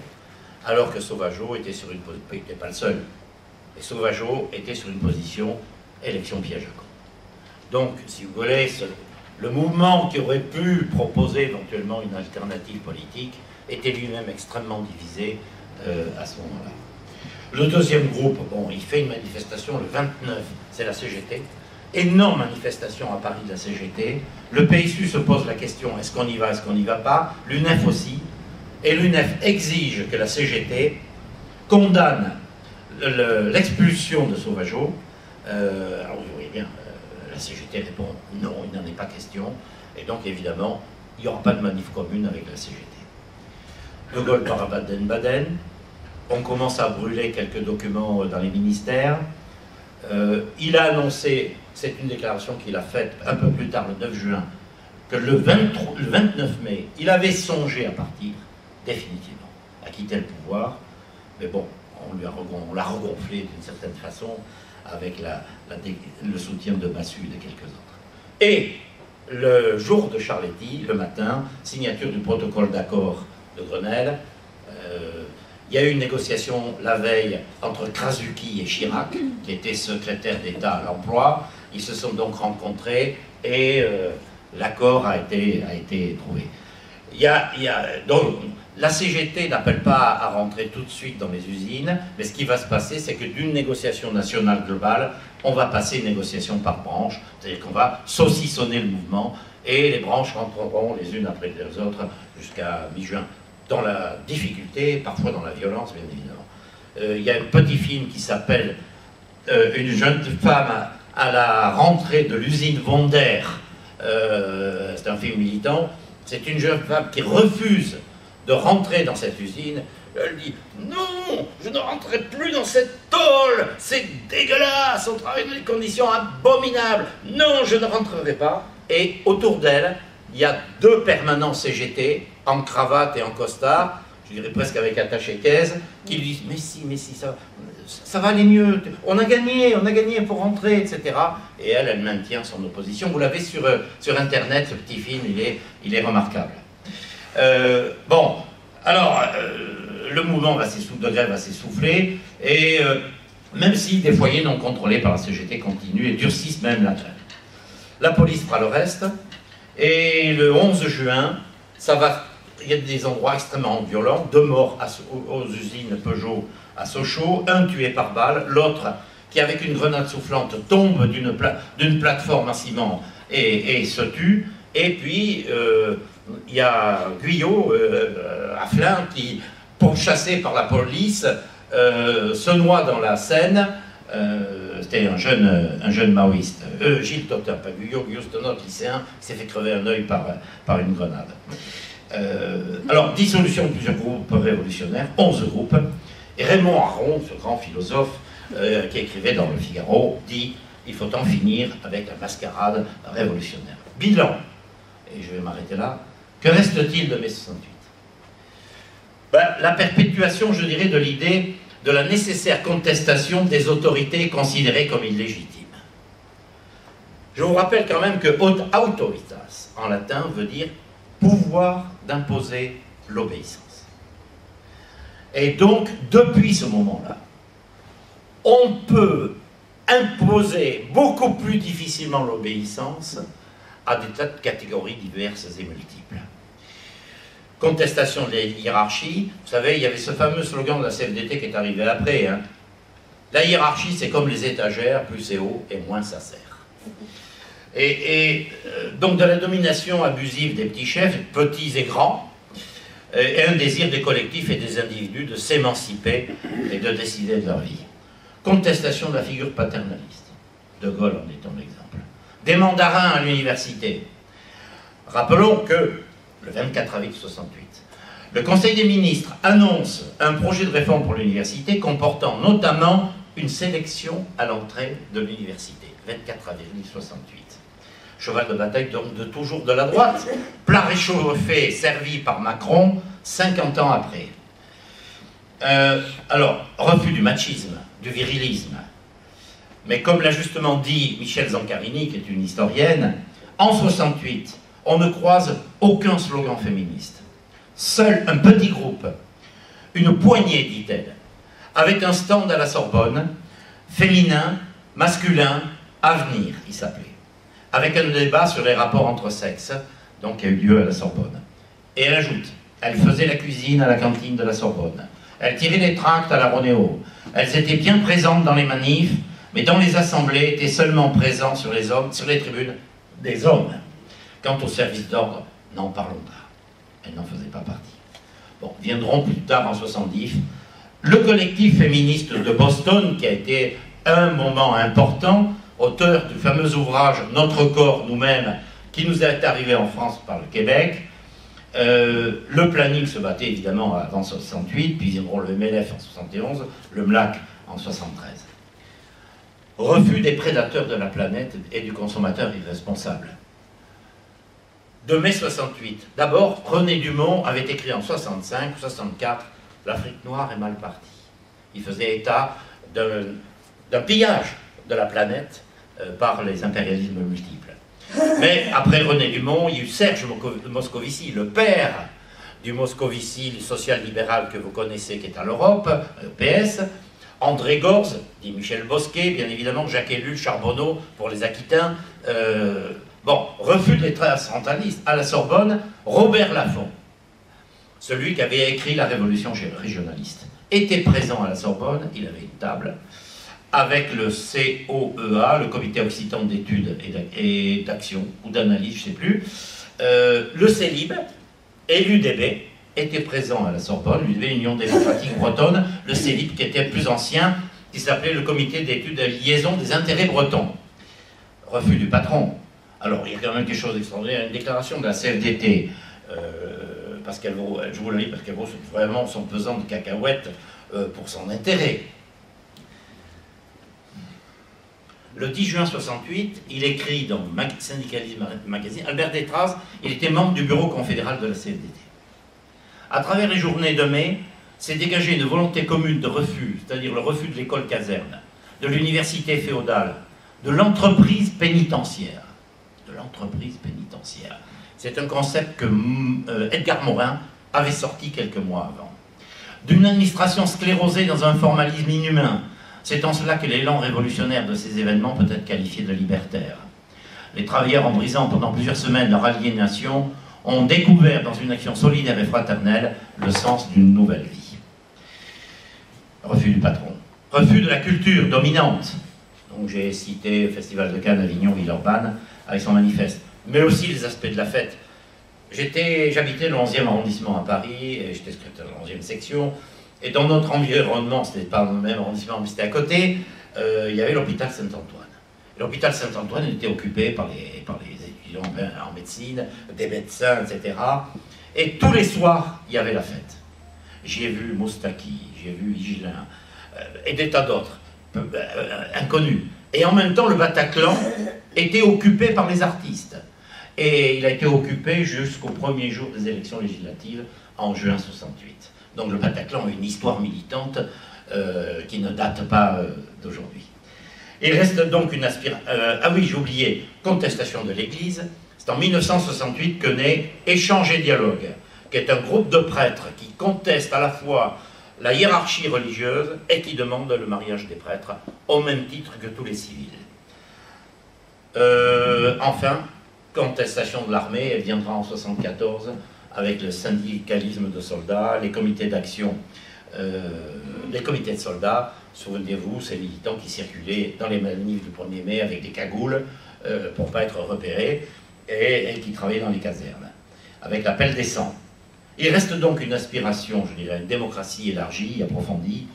alors que Sauvageau était sur une position, il n'était pas le seul, Et Sauvageot était sur une position élection piège à con. Donc, si vous voulez, le mouvement qui aurait pu proposer éventuellement une alternative politique était lui-même extrêmement divisé à ce moment-là. Le deuxième groupe, bon, il fait une manifestation le 29, c'est la CGT. Énorme manifestation à Paris de la CGT. Le PSU se pose la question, est-ce qu'on y va, est-ce qu'on n'y va pas? L'UNEF aussi. Et l'UNEF exige que la CGT condamne l'expulsion de Sauvageot. Alors vous voyez bien, la CGT répond non, il n'en est pas question. Et donc évidemment, il n'y aura pas de manif commune avec la CGT. De Gaulle part à Baden-Baden. On commence à brûler quelques documents dans les ministères. Il a annoncé, c'est une déclaration qu'il a faite un peu plus tard, le 9 juin, que le 29 mai, il avait songé à partir définitivement, à quitter le pouvoir. Mais bon, on l'a regonflé d'une certaine façon avec le soutien de Massu et de quelques autres. Et le jour de Charletti, le matin, signature du protocole d'accord de Grenelle. Il y a eu une négociation la veille entre Krasuki et Chirac, qui était secrétaire d'État à l'emploi. Ils se sont donc rencontrés et l'accord a été trouvé. Donc, la CGT n'appelle pas à rentrer tout de suite dans les usines, mais ce qui va se passer, c'est que d'une négociation nationale globale, on va passer une négociation par branche, c'est-à-dire qu'on va saucissonner le mouvement, et les branches rentreront les unes après les autres jusqu'à mi-juin. Dans la difficulté, parfois dans la violence, bien évidemment. Il y a un petit film qui s'appelle Une jeune femme à la rentrée de l'usine Vonder. C'est un film militant. C'est une jeune femme qui refuse de rentrer dans cette usine. Elle dit « Non, je ne rentrerai plus dans cette tôle, c'est dégueulasse, on travaille dans des conditions abominables. Non, je ne rentrerai pas. » Et autour d'elle, il y a deux permanents CGT, en cravate et en costard, je dirais presque avec attaché-caisse, qui lui disent « Mais si, ça va aller mieux, on a gagné pour rentrer, etc. » Et elle maintient son opposition. Vous l'avez sur Internet, ce petit film, il est remarquable. Bon, alors, le mouvement de grève va s'essouffler, et même si des foyers non contrôlés par la CGT continuent et durcissent même la grève. La police fera le reste, et le 11 juin, il y a des endroits extrêmement violents, 2 morts aux usines Peugeot à Sochaux, un tué par balle, l'autre qui avec une grenade soufflante tombe d'une plateforme en ciment et se tue, et puis il y a Guyot à Flins qui, pourchassé par la police, se noie dans la Seine. C'était un jeune maoïste, Gilles Totin, pas Guyot, c'est un autre lycéen qui s'est fait crever un œil par une grenade. Alors, dissolution de plusieurs groupes révolutionnaires, 11 groupes, et Raymond Aron, ce grand philosophe qui écrivait dans Le Figaro, dit « Il faut en finir avec la mascarade révolutionnaire ». Bilan, et je vais m'arrêter là, que reste-t-il de mai 68 ? La perpétuation, je dirais, de l'idée de la nécessaire contestation des autorités considérées comme illégitimes. Je vous rappelle quand même que autoritas, en latin, veut dire pouvoir d'imposer l'obéissance. Et donc, depuis ce moment-là, on peut imposer beaucoup plus difficilement l'obéissance à des tas de catégories diverses et multiples. Contestation des hiérarchies. Vous savez, il y avait ce fameux slogan de la CFDT qui est arrivé après. Hein. La hiérarchie, c'est comme les étagères, plus c'est haut et moins ça sert. Donc de la domination abusive des petits chefs, petits et grands, et un désir des collectifs et des individus de s'émanciper et de décider de leur vie. Contestation de la figure paternaliste. De Gaulle en est un exemple. Des mandarins à l'université. Rappelons que le 24 avril 68, le Conseil des ministres annonce un projet de réforme pour l'université comportant notamment une sélection à l'entrée de l'université. 24 avril 68. Cheval de bataille de toujours de la droite, plat réchauffé servi par Macron 50 ans après. Alors, refus du machisme, du virilisme. Mais comme l'a justement dit Michel Zancarini, qui est une historienne, en 68, on ne croise aucun slogan féministe. Seul un petit groupe, une poignée, dit-elle, avec un stand à la Sorbonne, Féminin, masculin, avenir, il s'appelait. Avec un débat sur les rapports entre sexes, donc qui a eu lieu à la Sorbonne. Et elle ajoute, elle faisait la cuisine à la cantine de la Sorbonne. Elle tirait les tracts à la Ronéo. Elles étaient bien présentes dans les manifs, mais dans les assemblées étaient seulement présents sur les tribunes des hommes. Quant au service d'ordre, n'en parlons pas. Elles n'en faisaient pas partie. Bon, viendront plus tard en 70 le collectif féministe de Boston, qui a été un moment important, auteur du fameux ouvrage « Notre corps, nous-mêmes », qui nous est arrivé en France par le Québec. Le planning se battait évidemment avant 68, puis viendront le MLF en 71, le MLAC en 73. Refus des prédateurs de la planète et du consommateur irresponsable. De mai 68. D'abord, René Dumont avait écrit en 65 ou 64 « L'Afrique noire est mal partie ». Il faisait état d'un pillage de la planète par les impérialismes multiples. Mais après René Dumont, il y a eu Serge Moscovici, le père du Moscovici social-libéral que vous connaissez, qui est à l'Europe, PS, André Gorz, dit Michel Bosquet, bien évidemment, Jacques Ellul, Charbonneau pour les Aquitains. Bon, refus de l'État centraliste. À la Sorbonne, Robert Laffont, celui qui avait écrit la Révolution régionaliste, était présent à la Sorbonne, il avait une table, avec le COEA, le Comité Occitan d'études et d'action, ou d'analyse, je ne sais plus, le CELIB et l'UDB étaient présents à la Sorbonne, l'UDB, l'Union démocratique bretonne, le CELIB qui était plus ancien, qui s'appelait le Comité d'études et liaison des intérêts bretons. Refus du patron. Alors, il y a quand même quelque chose d'extraordinaire, une déclaration de la CFDT, parce qu'elle vaut, je vous la lis, parce qu'elle vaut vraiment son pesant de cacahuètes pour son intérêt. Le 10 juin 68, il écrit dans Syndicalisme Magazine, Albert Détraz, il était membre du bureau confédéral de la CFDT. À travers les journées de mai, s'est dégagée une volonté commune de refus, c'est-à-dire le refus de l'école caserne, de l'université féodale, de l'entreprise pénitentiaire. De l'entreprise pénitentiaire. C'est un concept que Edgar Morin avait sorti quelques mois avant. D'une administration sclérosée dans un formalisme inhumain. C'est en cela que l'élan révolutionnaire de ces événements peut être qualifié de libertaire. Les travailleurs, en brisant pendant plusieurs semaines leur aliénation, ont découvert dans une action solidaire et fraternelle le sens d'une nouvelle vie. Refus du patron. Refus de la culture dominante. Donc j'ai cité le Festival de Cannes, Avignon, Villeurbanne, avec son manifeste. Mais aussi les aspects de la fête. J'habitais le 11e arrondissement à Paris, et j'étais secrétaire de la 11e section, et dans notre environnement, ce n'était pas le même arrondissement, mais c'était à côté, il y avait l'hôpital Saint-Antoine. L'hôpital Saint-Antoine était occupé par les étudiants en médecine, des médecins, etc. Et tous les soirs, il y avait la fête. J'y ai vu Moustaki, j'ai vu Vigilin, et des tas d'autres, inconnus. Et en même temps, le Bataclan était occupé par les artistes. Et il a été occupé jusqu'au premier jour des élections législatives, en juin 68. Donc le Bataclan a une histoire militante qui ne date pas d'aujourd'hui. Il reste donc une aspiration... ah oui, j'ai oublié, contestation de l'Église. C'est en 1968 que naît Échange et Dialogue, qui est un groupe de prêtres qui contestent à la fois la hiérarchie religieuse et qui demande le mariage des prêtres au même titre que tous les civils. Enfin, contestation de l'armée, elle viendra en 1974 avec le syndicalisme de soldats, les comités d'action, les comités de soldats. Souvenez-vous, ces militants qui circulaient dans les manifs du 1er mai avec des cagoules pour ne pas être repérés et qui travaillaient dans les casernes, avec l'appel des sangs. Il reste donc une aspiration, je dirais, une démocratie élargie, approfondie,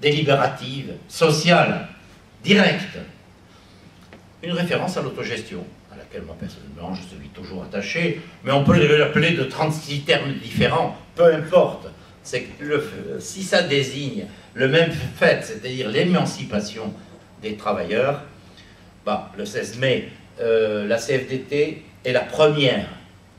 délibérative, sociale, directe. Une référence à l'autogestion, à laquelle moi personnellement je suis toujours attaché, mais on peut l'appeler de 36 termes différents, peu importe. C'est que si ça désigne le même fait, c'est-à-dire l'émancipation des travailleurs, bah, le 16 mai, la CFDT est la première,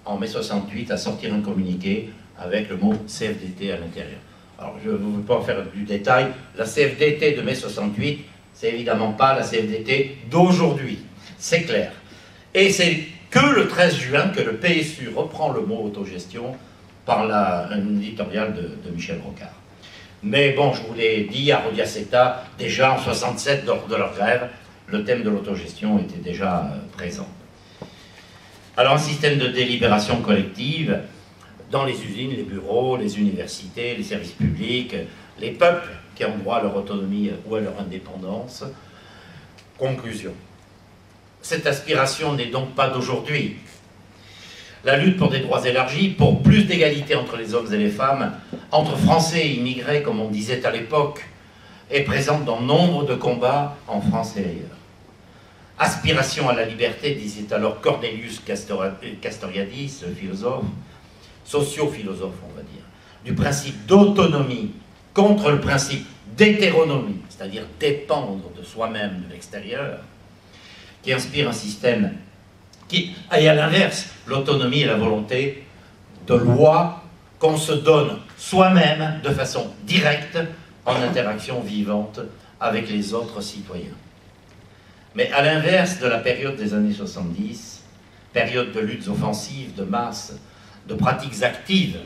en mai 68, à sortir un communiqué avec le mot CFDT à l'intérieur. Alors, je ne veux pas en faire du détail. La CFDT de mai 68, c'est évidemment pas la CFDT d'aujourd'hui. C'est clair. Et c'est que le 13 juin que le PSU reprend le mot autogestion par un éditorial de Michel Rocard. Mais bon, je vous l'ai dit, à Rodiaceta, déjà en 67, lors de leur grève, le thème de l'autogestion était déjà présent. Alors un système de délibération collective dans les usines, les bureaux, les universités, les services publics, les peuples qui ont droit à leur autonomie ou à leur indépendance. Conclusion. Cette aspiration n'est donc pas d'aujourd'hui. La lutte pour des droits élargis, pour plus d'égalité entre les hommes et les femmes, entre Français et immigrés, comme on disait à l'époque, est présente dans nombre de combats en France et ailleurs. Aspiration à la liberté, disait alors Cornelius Castoriadis, philosophe, socio-philosophe, on va dire, du principe d'autonomie contre le principe d'hétéronomie, c'est-à-dire dépendre de soi-même, de l'extérieur, qui inspire un système qui, et à l'inverse, l'autonomie et la volonté de loi qu'on se donne soi-même de façon directe en interaction vivante avec les autres citoyens. Mais à l'inverse de la période des années 70, période de luttes offensives, de masse, de pratiques actives,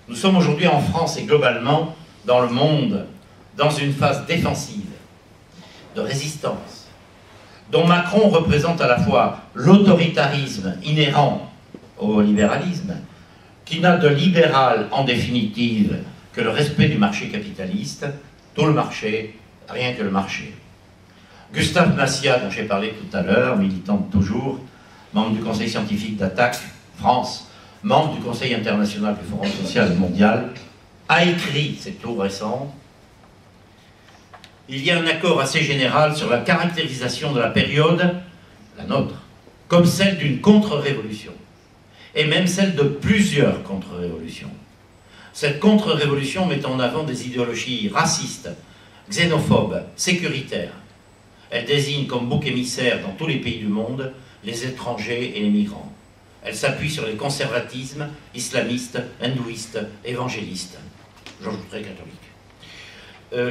nous sommes aujourd'hui en France et globalement dans le monde dans une phase défensive, de résistance, dont Macron représente à la fois l'autoritarisme inhérent au libéralisme, qui n'a de libéral en définitive que le respect du marché capitaliste, tout le marché, rien que le marché. Gustave Massia, dont j'ai parlé tout à l'heure, militante toujours, membre du Conseil scientifique d'Attaque France, membre du Conseil international du Forum social mondial, a écrit, c'est tout récent, il y a un accord assez général sur la caractérisation de la période, la nôtre, comme celle d'une contre-révolution, et même celle de plusieurs contre-révolutions. Cette contre-révolution met en avant des idéologies racistes, xénophobes, sécuritaires. Elle désigne comme bouc émissaire dans tous les pays du monde les étrangers et les migrants. Elle s'appuie sur les conservatismes islamistes, hindouistes, évangélistes. J'ajouterai catholiques.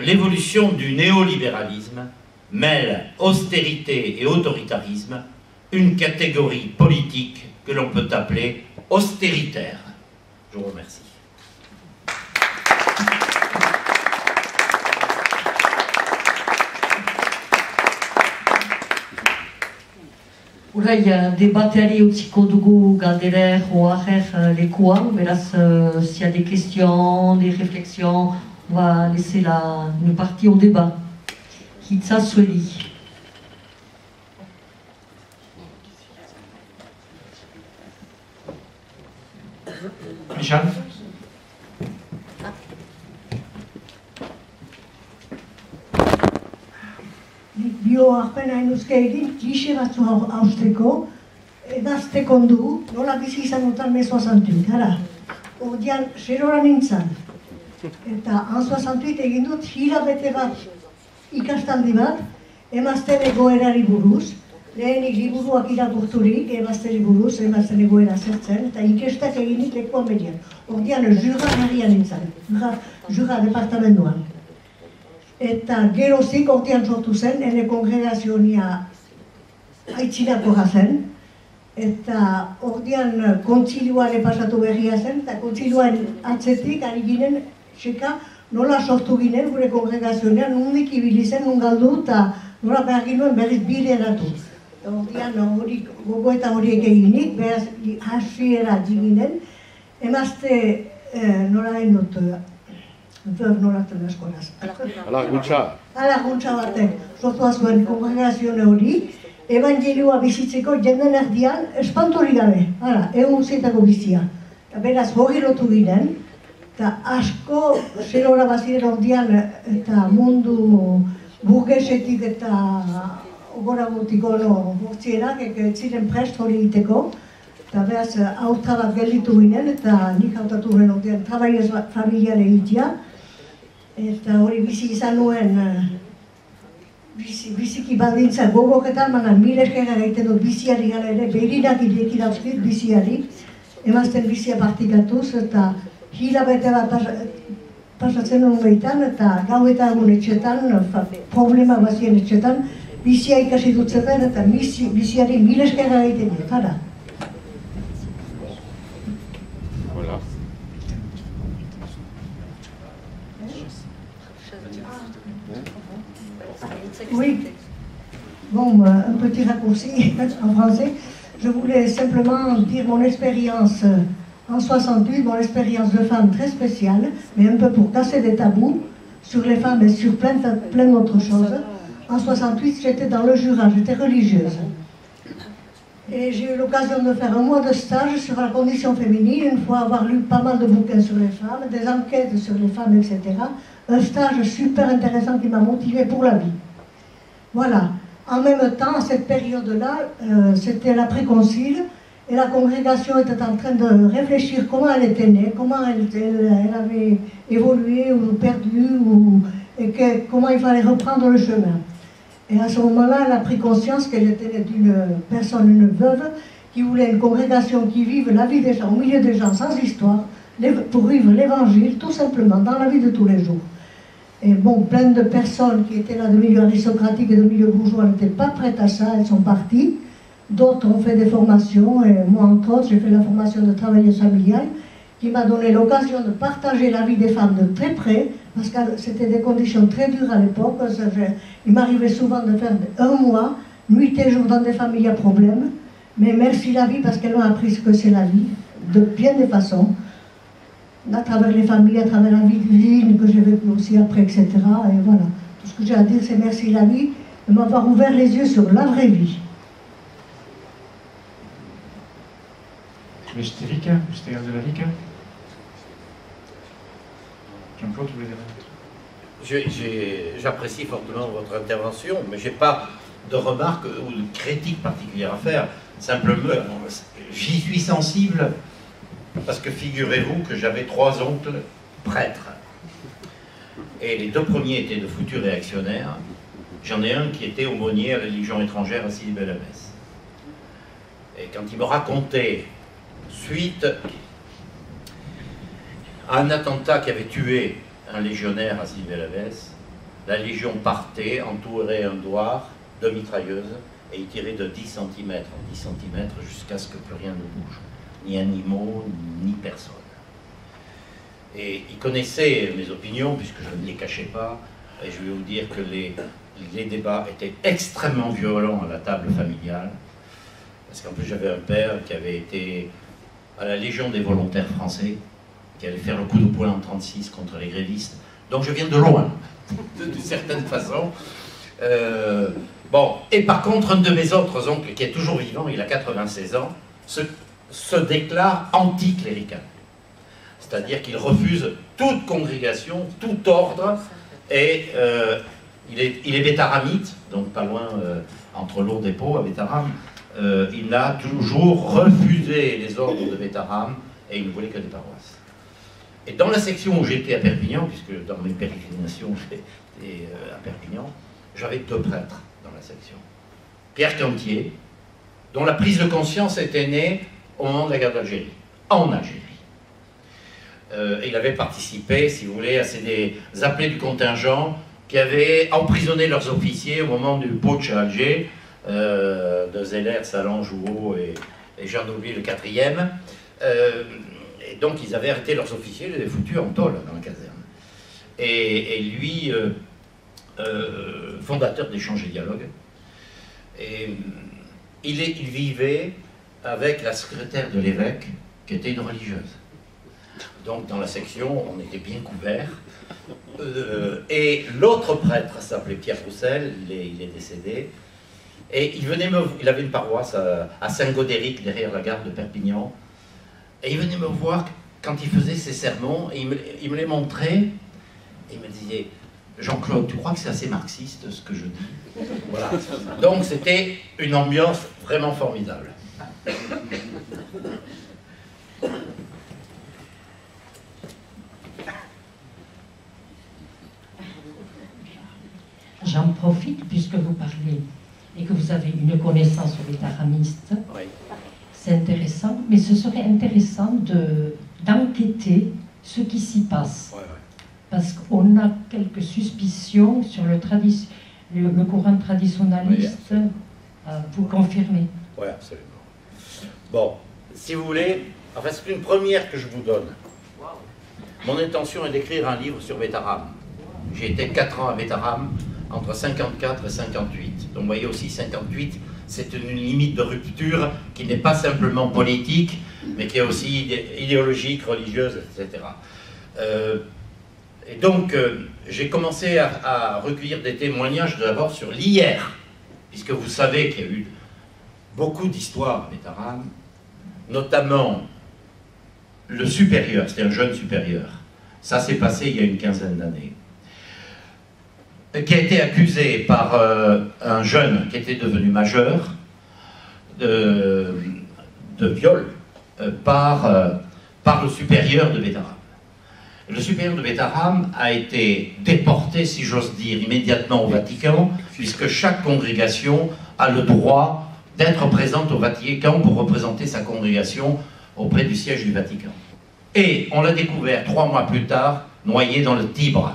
L'évolution du néolibéralisme mêle austérité et autoritarisme, une catégorie politique que l'on peut appeler austéritaire. Je vous remercie. Urai, debateari utziko dugu galderer oarer lekuan, beraz, s'il y a des questions, des réflexions, on va laisser une partie au débat. Hitza Sueli. Michel? Bio arpena enuzke egin, klixe batzu hausteko, edazteko du, nola bizi izan dutan mezua zantuit, gara. Ordean, zerora nintzen. Eta anzua zantuit egin dut, hilabete bat ikastaldi bat, emazten egoerari buruz, lehenik liburuak irakurturik, emazteri buruz, emazten egoera zertzen, eta inkestak eginik lekuan berian. Ordean, jura harrian nintzen, jura departamentuan. Eta gerozik ordean sortu zen, ene kongregazionia aitzinako zen, eta ordean kontzilioare pasatu berria zen, eta kontzilioan atzetik ari ginen, txeka, nola sortu ginen gure kongregazionean, nundik ibili zen, nun galdu, eta nola behar ginen berriz bideratu. Ordean hori gogoeta horiek eginik, beraz hasiera ginen, emazte nola hain dut, nolatzen eskolaz. Alaguntza batek sortua zuen kongregazione hori, evangelioa bizitzeko jenden erdian espantorik gabe, egun bizia. Beraz, hori lotu ginen, eta asko zerora baziren ordean eta mundu burgesetik eta ogoragutiko gurtzierak, ziren prest hori egiteko, eta beraz, aurta bat gelditu ginen, eta nik hautatu ginen ordean trabaiez familiare egitea, eta hori bizi izan nuen biziki baldintza gogoketan, manan mil eskera egiten dut biziari gara ere, behirinak ideki dauzkit biziari, emazten bizia partikatuz, eta hilabete bat pasatzen duen behitan, eta gau eta egun etxetan, problema bazien etxetan, bizia ikasi dutzetan, eta biziari mil eskera egiten dut, gara. Oui. Bon, un petit raccourci en français. Je voulais simplement dire mon expérience en 68, mon expérience de femme très spéciale, mais un peu pour casser des tabous sur les femmes et sur plein d'autres choses. En 68, j'étais dans le Jura, j'étais religieuse. Et j'ai eu l'occasion de faire un mois de stage sur la condition féminine, une fois avoir lu pas mal de bouquins sur les femmes, des enquêtes sur les femmes, etc. Un stage super intéressant qui m'a motivée pour la vie. Voilà. En même temps, à cette période-là, c'était l'après-concile, et la congrégation était en train de réfléchir comment elle était née, comment elle avait évolué ou perdu, comment il fallait reprendre le chemin. Et à ce moment-là, elle a pris conscience qu'elle était née d'une personne, une veuve, qui voulait une congrégation qui vive la vie des gens, au milieu des gens, sans histoire, pour vivre l'évangile, tout simplement, dans la vie de tous les jours. Et bon, plein de personnes qui étaient là de milieu aristocratique et de milieu bourgeois n'étaient pas prêtes à ça, elles sont parties. D'autres ont fait des formations, et moi entre autres, j'ai fait la formation de travailleuse familiale, qui m'a donné l'occasion de partager la vie des femmes de très près, parce que c'était des conditions très dures à l'époque. Il m'arrivait souvent de faire un mois, nuit et jour dans des familles à problème, mais merci la vie parce qu'elle m'a appris ce que c'est la vie, de bien des façons, à travers les familles, à travers la vie divine que j'ai vécue aussi après, etc. Et voilà, tout ce que j'ai à dire c'est merci la vie de m'avoir ouvert les yeux sur la vraie vie. Juste Erika, juste de la Rica. Jean-Claude, vous voulez dire? J'apprécie fortement votre intervention, mais je n'ai pas de remarques ou de critiques particulières à faire. Simplement, j'y suis sensible parce que figurez-vous que j'avais 3 oncles prêtres. Et les 2 premiers étaient de foutus réactionnaires. J'en ai un qui était aumônier à la Légion étrangère à Sidi-Bel-Abbès. Et quand il me racontait, suite à un attentat qui avait tué un légionnaire à Sidi-Bel-Abbès, la Légion partait, entourait un douar de mitrailleuses et il tirait de 10 cm en 10 cm jusqu'à ce que plus rien ne bouge. Ni animaux, ni personne. Et il connaissait mes opinions, puisque je ne les cachais pas, et je vais vous dire que les débats étaient extrêmement violents à la table familiale, parce qu'en plus j'avais un père qui avait été à la Légion des volontaires français, qui allait faire le coup de poing en 1936 contre les grévistes, donc je viens de loin, d'une certaine façon. Bon, et par contre, un de mes autres oncles, qui est toujours vivant, il a 96 ans, se déclare anticlérical. C'est-à-dire qu'il refuse toute congrégation, tout ordre, et il est bétaramite, donc pas loin entre Lourdes et Pau, à Bétarame. Il a toujours refusé les ordres de Bétarame, et il ne voulait que des paroisses. Et dans la section où j'étais à Perpignan, puisque dans mes pérégrinations j'étais à Perpignan, j'avais 2 prêtres dans la section. Pierre Cantier, dont la prise de conscience était née au moment de la guerre d'Algérie, en Algérie. Il avait participé, si vous voulez, à ces appelés du contingent qui avaient emprisonné leurs officiers au moment du putsch à Alger, de Zeller, Salan, Jouot et Jean Nouvier le 4e. Et donc ils avaient arrêté leurs officiers, ils les avaient foutus en tôle dans la caserne. Et lui, fondateur d'Échange et Dialogue, et il vivait avec la secrétaire de l'évêque, qui était une religieuse. Donc dans la section, on était bien couverts. Et l'autre prêtre s'appelait Pierre Roussel, il est décédé. Et il avait une paroisse à Saint-Gaudéric, derrière la gare de Perpignan. Et il venait me voir quand il faisait ses sermons, et il me les montrait, et il me disait « Jean-Claude, tu crois que c'est assez marxiste ce que je dis ?» Voilà. Donc c'était une ambiance vraiment formidable. J'en profite puisque vous parlez et que vous avez une connaissance sur les taramistes. Oui. C'est intéressant, mais ce serait intéressant d'enquêter ce qui s'y passe. Ouais, ouais. Parce qu'on a quelques suspicions sur le courant traditionnaliste. Vous confirmez? Oui, absolument. Bon, si vous voulez, enfin c'est une première que je vous donne. Mon intention est d'écrire un livre sur Bétarame. J'ai été 4 ans à Bétarame, entre 54 et 58. Donc vous voyez aussi 58, c'est une limite de rupture qui n'est pas simplement politique, mais qui est aussi idéologique, religieuse, etc. Et donc, j'ai commencé à recueillir des témoignages d'abord sur l'hier, puisque vous savez qu'il y a eu beaucoup d'histoires à Bétarame, notamment le supérieur, c'était un jeune supérieur. Ça s'est passé il y a une quinzaine d'années. Qui a été accusé par un jeune qui était devenu majeur de viol par le supérieur de Bétarame. Le supérieur de Bétarame a été déporté, si j'ose dire, immédiatement au Vatican, puisque chaque congrégation a le droit d'être présente au Vatican pour représenter sa congrégation auprès du siège du Vatican. Et on l'a découvert 3 mois plus tard, noyé dans le Tibre,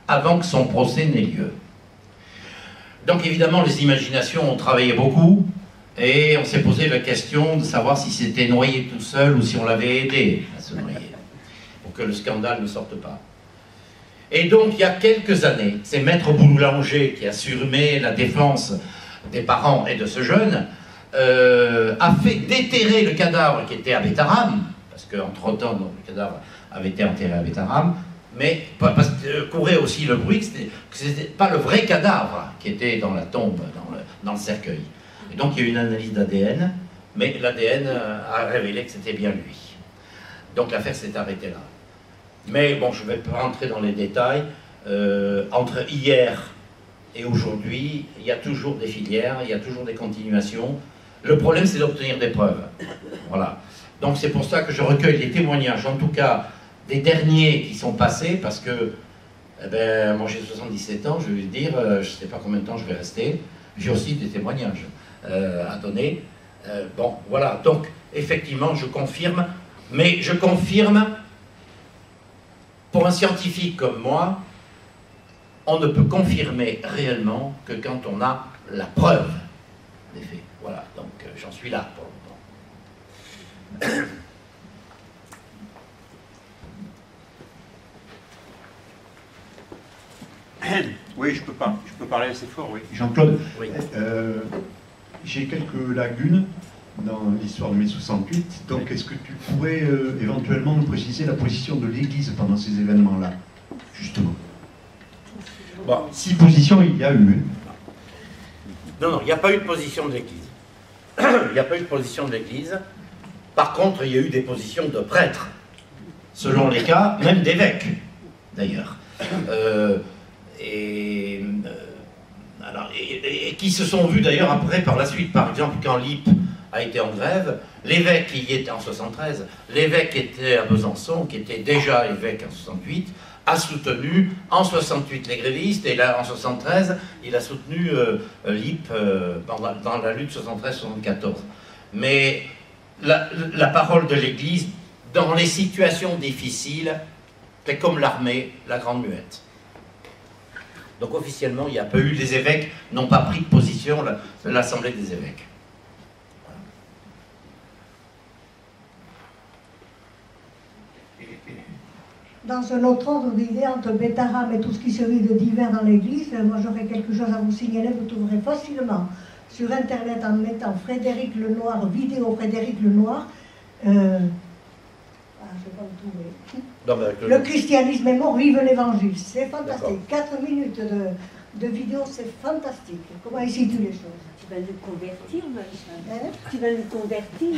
avant que son procès n'ait lieu. Donc évidemment, les imaginations ont travaillé beaucoup, et on s'est posé la question de savoir si c'était noyé tout seul ou si on l'avait aidé à se noyer, pour que le scandale ne sorte pas. Et donc, il y a quelques années, c'est Maître Boulanger qui a surmé la défense des parents et de ce jeune, a fait déterrer le cadavre qui était à Bétarame, parce qu'entre-temps, le cadavre avait été enterré à Bétarame, mais parce que courait aussi le bruit que ce n'était pas le vrai cadavre qui était dans la tombe, dans le cercueil. Et donc il y a eu une analyse d'ADN, mais l'ADN a révélé que c'était bien lui. Donc l'affaire s'est arrêtée là. Mais bon, je ne vais pas rentrer dans les détails. Entre hier et aujourd'hui, il y a toujours des filières, il y a toujours des continuations. Le problème, c'est d'obtenir des preuves. Voilà. Donc c'est pour ça que je recueille les témoignages, en tout cas des derniers qui sont passés, parce que eh ben, moi j'ai 77 ans, je vais dire, je ne sais pas combien de temps je vais rester. J'ai aussi des témoignages à donner. Bon, voilà. Donc effectivement, je confirme, mais je confirme, pour un scientifique comme moi, on ne peut confirmer réellement que quand on a la preuve des faits. Voilà, donc j'en suis là pour le moment. Oui, je peux parler assez fort, oui. Jean-Claude, Oui. J'ai quelques lacunes dans l'histoire de mai 68, donc est-ce que tu pourrais éventuellement nous préciser la position de l'Église pendant ces événements-là, justement? Bon. 6 positions il y a eu. Non, non, il n'y a pas eu de position de l'Église. Il n'y a pas eu de position de l'Église. Par contre, il y a eu des positions de prêtres, selon les cas, même d'évêques, d'ailleurs. Et qui se sont vus d'ailleurs après, par la suite, par exemple, quand l'IP a été en grève, l'évêque qui y était en 73, l'évêque qui était à Besançon, qui était déjà évêque en 68, a soutenu en 68 les grévistes, et là en 73, il a soutenu l'IP dans la lutte 73-74. Mais la parole de l'Église, dans les situations difficiles, c'est comme l'armée, la grande muette. Donc officiellement, il n'y a pas eu, les évêques n'ont pas pris de position, l'Assemblée des évêques. Dans un autre ordre d'idée, entre Bétarame et tout ce qui se vit de divers dans l'Église, moi j'aurais quelque chose à vous signaler, vous trouverez facilement sur Internet en mettant Frédéric Lenoir, vidéo Frédéric Lenoir, je ne vais pas le trouver. Non, Le christianisme est mort, vive l'évangile. C'est fantastique. 4 minutes de vidéo, c'est fantastique. Comment il situe les choses? Tu vas le convertir, Marie-Jeanne. Hein? Tu vas le convertir.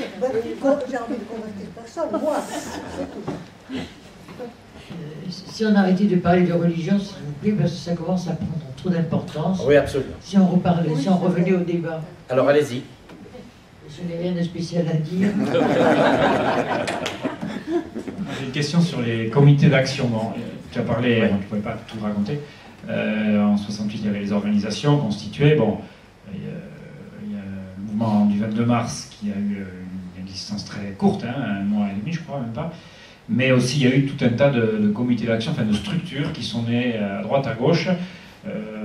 J'ai envie de convertir personne, moi. C'est tout. Si on arrêtait de parler de religion, s'il vous plaît, parce que ça commence à prendre trop d'importance. Oui, absolument. Si on reparlait, si on revenait au débat. Alors allez-y. Je n'ai rien de spécial à dire. J'ai une question sur les comités d'action. Bon, tu as parlé, bon, tu ne pouvais pas tout raconter. En 68, il y avait les organisations constituées. Bon, il y a le mouvement du 22 mars qui a eu une existence très courte, hein, 1 mois et demi, je crois, même pas. Mais aussi, il y a eu tout un tas de comités d'action, enfin de structures qui sont nées à droite, à gauche.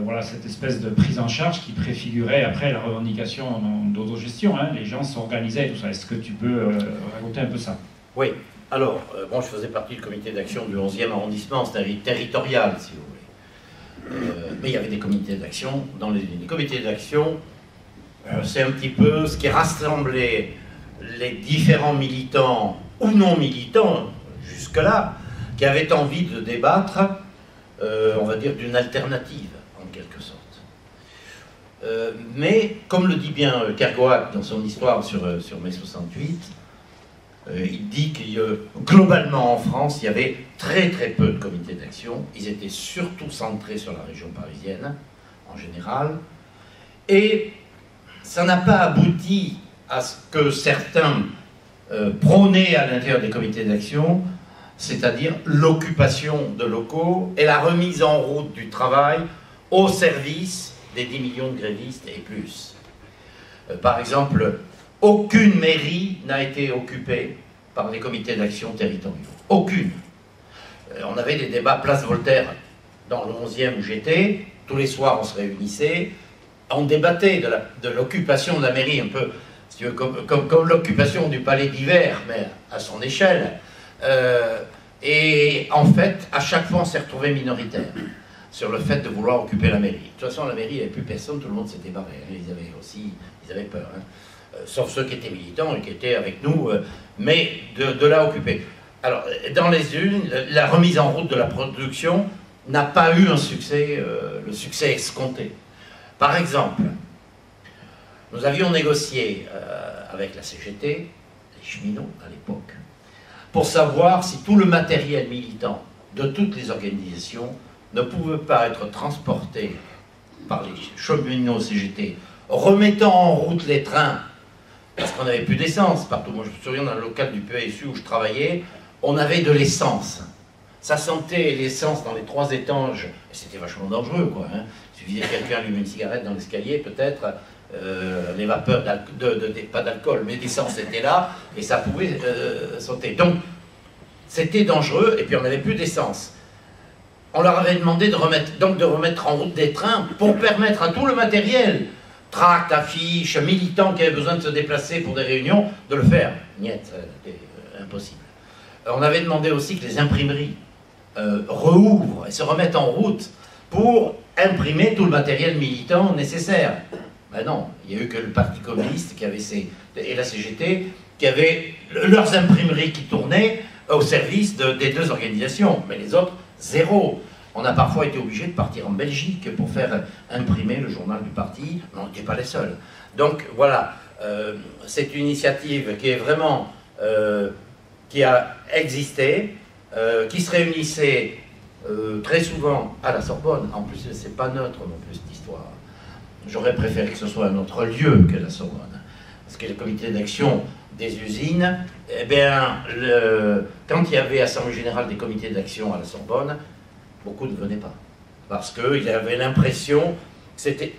Voilà, cette espèce de prise en charge qui préfigurait après la revendication d'autogestion. Hein, les gens s'organisaient et tout ça. Est-ce que tu peux raconter un peu ça? Oui. Alors, bon, je faisais partie du comité d'action du 11e arrondissement, c'est-à-dire territorial, si vous Mais il y avait des comités d'action dans les unes. Les comités d'action, c'est un petit peu ce qui rassemblait les différents militants ou non militants, jusque-là, qui avaient envie de débattre, on va dire, d'une alternative, en quelque sorte. Mais, comme le dit bien Kergoat dans son histoire sur mai 68, il dit que globalement en France, il y avait très très peu de comités d'action. Ils étaient surtout centrés sur la région parisienne, en général. Et ça n'a pas abouti à ce que certains prônaient à l'intérieur des comités d'action, c'est-à-dire l'occupation de locaux et la remise en route du travail au service des 10 millions de grévistes et plus. Par exemple, aucune mairie n'a été occupée par les comités d'action territoriaux. Aucune. On avait des débats Place Voltaire dans le 11e où j'étais. Tous les soirs, on se réunissait. On débattait de l'occupation de la mairie, un peu, si tu veux, comme l'occupation du palais d'hiver, mais à son échelle. Et en fait, à chaque fois, on s'est retrouvé minoritaire sur le fait de vouloir occuper la mairie. De toute façon, la mairie, il n'y avait plus personne, tout le monde s'était barré. Hein. Ils avaient peur. Hein. Sauf ceux qui étaient militants et qui étaient avec nous, mais de la occuper. Alors, dans les unes, la remise en route de la production n'a pas eu un succès, le succès escompté. Par exemple, nous avions négocié avec la CGT, les cheminots à l'époque, pour savoir si tout le matériel militant de toutes les organisations ne pouvait pas être transporté par les cheminots CGT, remettant en route les trains, parce qu'on n'avait plus d'essence partout. Moi, je me souviens, dans le local du PSU où je travaillais, on avait de l'essence. Ça sentait l'essence dans les 3 étages, et c'était vachement dangereux, quoi. Hein. Il suffisait que quelqu'un allume une cigarette dans l'escalier, peut-être, les vapeurs, pas d'alcool, mais d'essence étaient là, et ça pouvait sauter. Donc, c'était dangereux, et puis on n'avait plus d'essence. On leur avait demandé de remettre en route des trains pour permettre à tout le matériel, tracts, affiches, militants qui avaient besoin de se déplacer pour des réunions, de le faire. Niet, c'était impossible. On avait demandé aussi que les imprimeries rouvrent et se remettent en route pour imprimer tout le matériel militant nécessaire. Ben non, il n'y a eu que le Parti communiste qui avait et la CGT qui avaient leurs imprimeries qui tournaient au service des 2 organisations, mais les autres, zéro. On a parfois été obligé de partir en Belgique pour faire imprimer le journal du parti, mais on n'était pas les seuls. Donc voilà, c'est une initiative qui est vraiment, qui a existé, qui se réunissait très souvent à la Sorbonne. En plus, c'est pas neutre non plus cette histoire. J'aurais préféré que ce soit un autre lieu que la Sorbonne. Parce que le comité d'action des usines, eh bien, quand il y avait Assemblée Générale des comités d'action à la Sorbonne, beaucoup ne venaient pas. Parce qu'ils avaient l'impression que c'était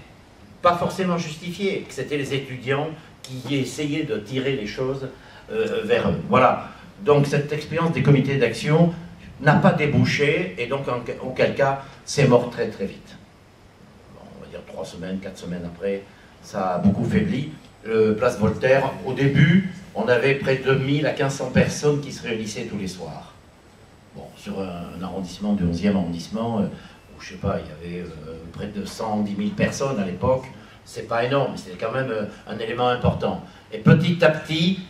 pas forcément justifié, que c'était les étudiants qui essayaient de tirer les choses vers eux. Voilà. Donc cette expérience des comités d'action n'a pas débouché, et donc auquel cas, c'est mort très très vite. Bon, on va dire 3 semaines, 4 semaines après, ça a beaucoup faibli. Place Voltaire, au début, on avait près de 1000 à 1500 personnes qui se réunissaient tous les soirs. Bon, sur un arrondissement du 11e arrondissement, où je sais pas, il y avait près de 110 000 personnes à l'époque. C'est pas énorme, mais c'était quand même un élément important. Et petit à petit,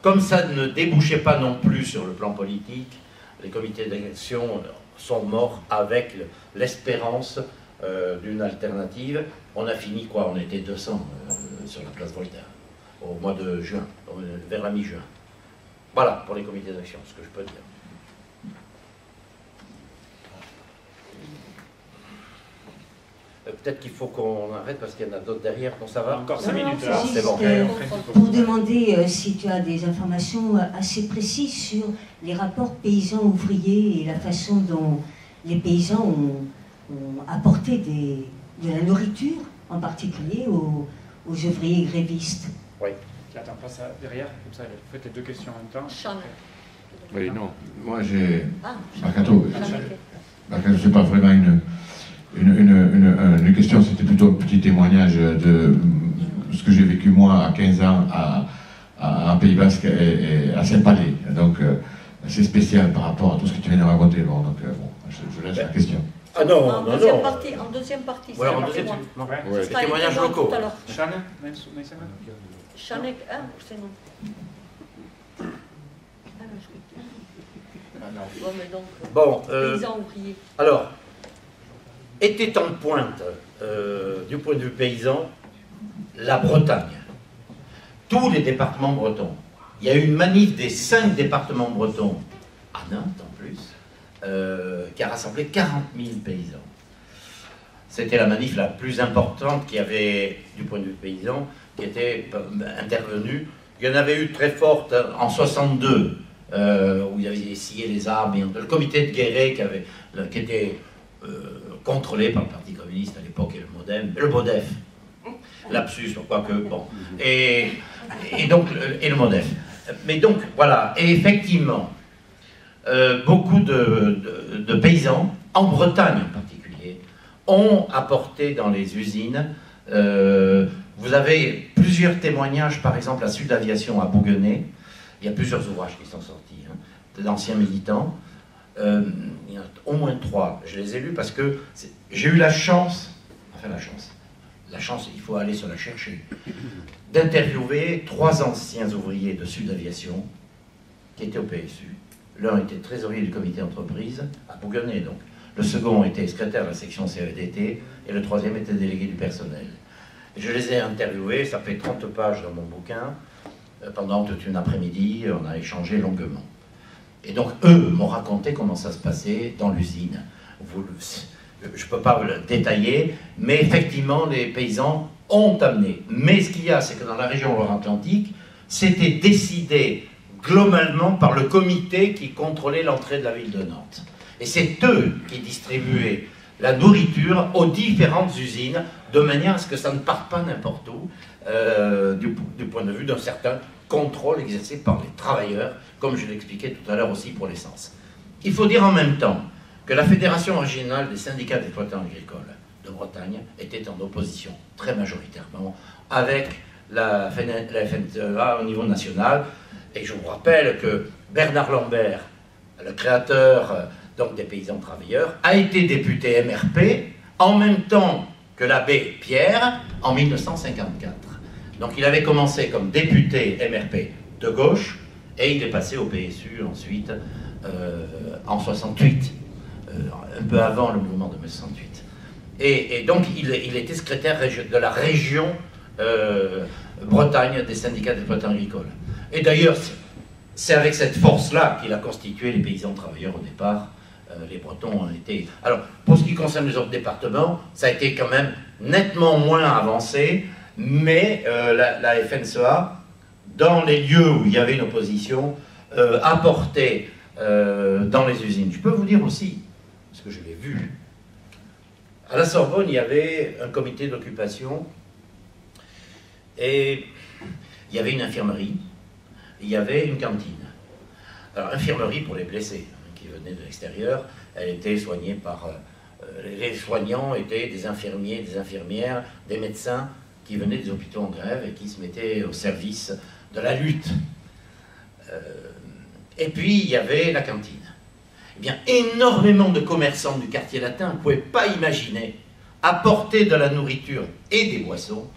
comme ça ne débouchait pas non plus sur le plan politique, les comités d'action sont morts avec l'espérance d'une alternative. On a fini quoi? On était 200 sur la place Voltaire au mois de juin, vers la mi-juin. Voilà pour les comités d'action, ce que je peux dire. Peut-être qu'il faut qu'on arrête parce qu'il y en a d'autres derrière. Bon, ça va? Encore 5 minutes. C'est bon. Pour demander si tu as des informations assez précises sur les rapports paysans-ouvriers et la façon dont les paysans ont apporté de la nourriture, en particulier aux ouvriers grévistes. Oui. Attends, passe derrière, comme ça, vous faites les 2 questions en même temps. Charles. Oui, non. Moi, j'ai... Ah, Marcato, c'est pas vraiment une question, c'était plutôt un petit témoignage de ce que j'ai vécu moi à 15 ans à Pays Basque et à Saint-Palais. Donc, c'est spécial par rapport à tout ce que tu viens de raconter. Bon, donc, bon, je laisse la question. Ah non, en non, deuxième non. partie, en deuxième partie. Voilà, c'est en un deuxième témoin. Ouais. C'est des témoignages locaux. Tout à l'heure. Shana, mensen hebben? Chanek, hein, c'est non. Bon, mais donc, Bon, paysans ouvriers. alors, était en pointe, du point de vue paysan, la Bretagne. Tous les départements bretons. Il y a eu une manif des 5 départements bretons, à Nantes en plus, qui a rassemblé 40 000 paysans. C'était la manif la plus importante qui avait, du point de vue paysan, qui était intervenue. Il y en avait eu très forte en 62, où il y avait scié les arbres, le comité de Guéret qui était contrôlé par le Parti communiste à l'époque et le MODEF. Lapsus, quoique, bon. Et le MODEF. Mais donc, voilà. Et effectivement, beaucoup de paysans, en Bretagne en particulier, ont apporté dans les usines. Vous avez plusieurs témoignages, par exemple à Sud Aviation à Bouguenais. Il y a plusieurs ouvrages qui sont sortis, d'anciens militants. Il y en a au moins 3. Je les ai lus parce que j'ai eu la chance, il faut aller se la chercher, d'interviewer 3 anciens ouvriers de Sud Aviation qui étaient au PSU. L'un était trésorier du comité d'entreprise, à Bouguenais donc. Le second était secrétaire de la section CEDT et le troisième était délégué du personnel. Je les ai interviewés, ça fait 30 pages dans mon bouquin. Pendant toute une après-midi, on a échangé longuement. Et donc, eux m'ont raconté comment ça se passait dans l'usine. Je ne peux pas le détailler, mais effectivement, les paysans ont amené. Mais ce qu'il y a, c'est que dans la région Loire-Atlantique, c'était décidé globalement par le comité qui contrôlait l'entrée de la ville de Nantes. Et c'est eux qui distribuaient la nourriture aux différentes usines, de manière à ce que ça ne parte pas n'importe où, du point de vue d'un certain contrôle exercé par les travailleurs, comme je l'expliquais tout à l'heure aussi pour l'essence. Il faut dire en même temps que la Fédération régionale des syndicats d'exploitants agricoles de Bretagne était en opposition, très majoritairement, avec la FNSEA au niveau national. Et je vous rappelle que Bernard Lambert, le créateur donc des paysans travailleurs, a été député MRP en même temps que l'abbé Pierre en 1954. Donc il avait commencé comme député MRP de gauche et il est passé au PSU ensuite en 68, un peu avant le mouvement de mai 68. Et donc il était secrétaire de la région Bretagne des syndicats d'exploitants agricoles. Et d'ailleurs, c'est avec cette force-là qu'il a constitué les paysans travailleurs au départ. Les Bretons ont été... Alors, pour ce qui concerne les autres départements, ça a été quand même nettement moins avancé, mais la FNSEA, dans les lieux où il y avait une opposition, apportait dans les usines. Je peux vous dire aussi, parce que je l'ai vu, à la Sorbonne, il y avait un comité d'occupation, et il y avait une infirmerie, il y avait une cantine. Alors, infirmerie pour les blessés, qui venaient de l'extérieur, elle était soignée par... les soignants étaient des infirmiers, des infirmières, des médecins qui venaient des hôpitaux en grève et qui se mettaient au service de la lutte. Et puis, il y avait la cantine. Eh bien, énormément de commerçants du quartier latin ne pouvaient pas imaginer apporter de la nourriture et des boissons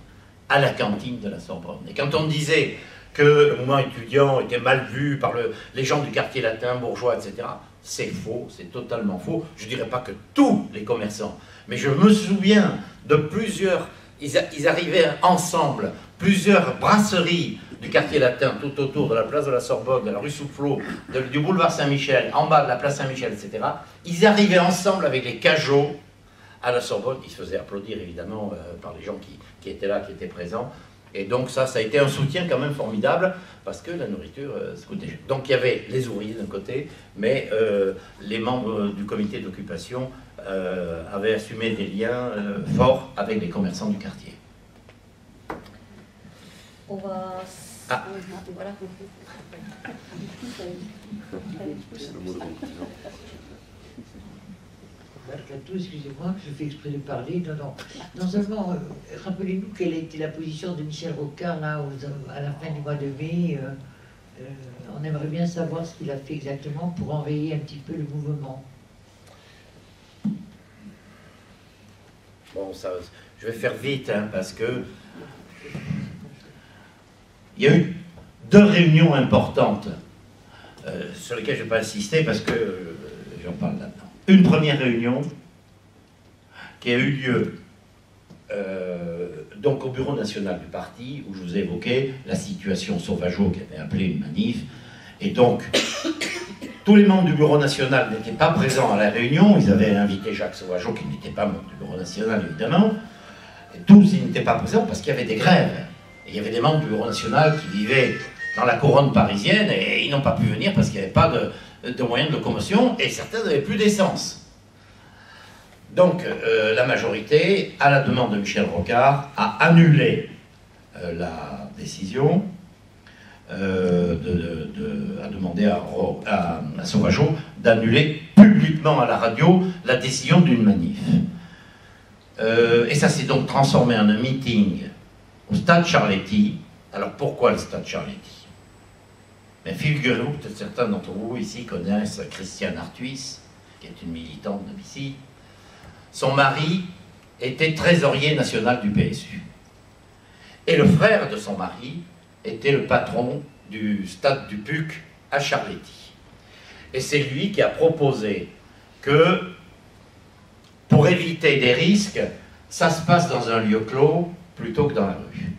à la cantine de la Sorbonne. Et quand on disait que le mouvement étudiant était mal vu par les gens du quartier latin, bourgeois, etc., c'est faux, c'est totalement faux. Je ne dirais pas que tous les commerçants, mais je me souviens de plusieurs, ils arrivaient ensemble, plusieurs brasseries du quartier latin tout autour de la place de la Sorbonne, de la rue Soufflot, du boulevard Saint-Michel, en bas de la place Saint-Michel, etc. Ils arrivaient ensemble avec les cajots à la Sorbonne. Ils se faisaient applaudir évidemment par les gens qui étaient là, qui étaient présents. Et donc ça a été un soutien quand même formidable, parce que la nourriture se coûtait. Donc il y avait les ouvriers d'un côté, mais les membres du comité d'occupation avaient assumé des liens forts avec les commerçants du quartier. On va... Ah. Voilà. Mercato, excusez-moi, je fais exprès de parler. Non seulement, rappelez-nous quelle a été la position de Michel Rocard là, à la fin du mois de mai. On aimerait bien savoir ce qu'il a fait exactement pour enrayer un petit peu le mouvement. Bon, ça, je vais faire vite, hein, parce que il y a eu 2 réunions importantes sur lesquelles je ne vais pas insister parce que j'en parle là-dedans. Une première réunion qui a eu lieu donc au bureau national du parti, où je vous ai évoqué la situation Sauvageau qui avait appelé une manif, et donc tous les membres du bureau national n'étaient pas présents à la réunion. Ils avaient invité Jacques Sauvageau, qui n'était pas membre du bureau national évidemment, et tous ils n'étaient pas présents parce qu'il y avait des grèves, et il y avait des membres du bureau national qui vivaient dans la couronne parisienne, et ils n'ont pas pu venir parce qu'il n'y avait pas de moyens de locomotion, et certains n'avaient plus d'essence. Donc la majorité, à la demande de Michel Rocard, a annulé la décision, a demandé à Sauvageau d'annuler publiquement à la radio la décision d'une manif. Et ça s'est donc transformé en un meeting au stade Charletti. Alors pourquoi le stade Charletti? Mais figurez-vous, peut-être certains d'entre vous ici connaissent Christiane Arthuis, qui est une militante de ici. Son mari était trésorier national du PSU. Et le frère de son mari était le patron du stade du Puc à Charletti. Et c'est lui qui a proposé que, pour éviter des risques, ça se passe dans un lieu clos plutôt que dans la rue.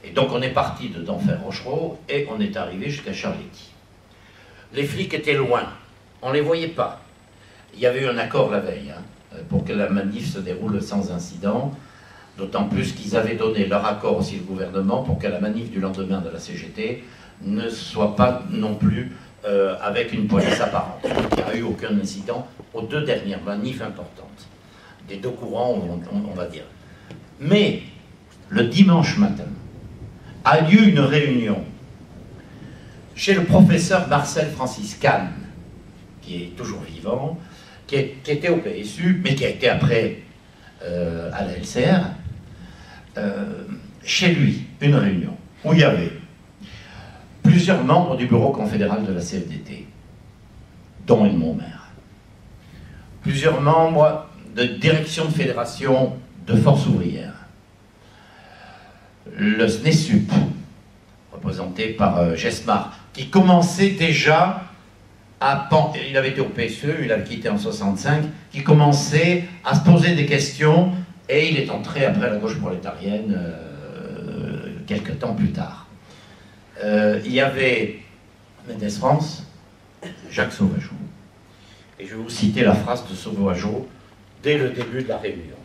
Et donc on est parti de Denfert-Rochereau et on est arrivé jusqu'à Charletti. Les flics étaient loin, on ne les voyait pas. Il y avait eu un accord la veille, hein, pour que la manif se déroule sans incident, d'autant plus qu'ils avaient donné leur accord aussi au gouvernement pour que la manif du lendemain de la CGT ne soit pas non plus avec une police apparente. Il n'y a eu aucun incident aux 2 dernières manifs importantes, des 2 courants on va dire. Mais le dimanche matin a lieu une réunion chez le professeur Marcel Francis Kahn, qui est toujours vivant, qui était au PSU, mais qui a été après à la LCR, chez lui, une réunion, où il y avait plusieurs membres du bureau confédéral de la CFDT, dont Edmond Maire, plusieurs membres de direction de fédération de force ouvrière, le SNESUP, représenté par Gesmar, qui commençait déjà il avait été au PSE, il avait quitté en 65, qui commençait à se poser des questions, et il est entré après la gauche prolétarienne quelques temps plus tard. Il y avait Mendes France, Jacques Sauvageau. Et je vais vous citer la phrase de Sauvageau dès le début de la réunion.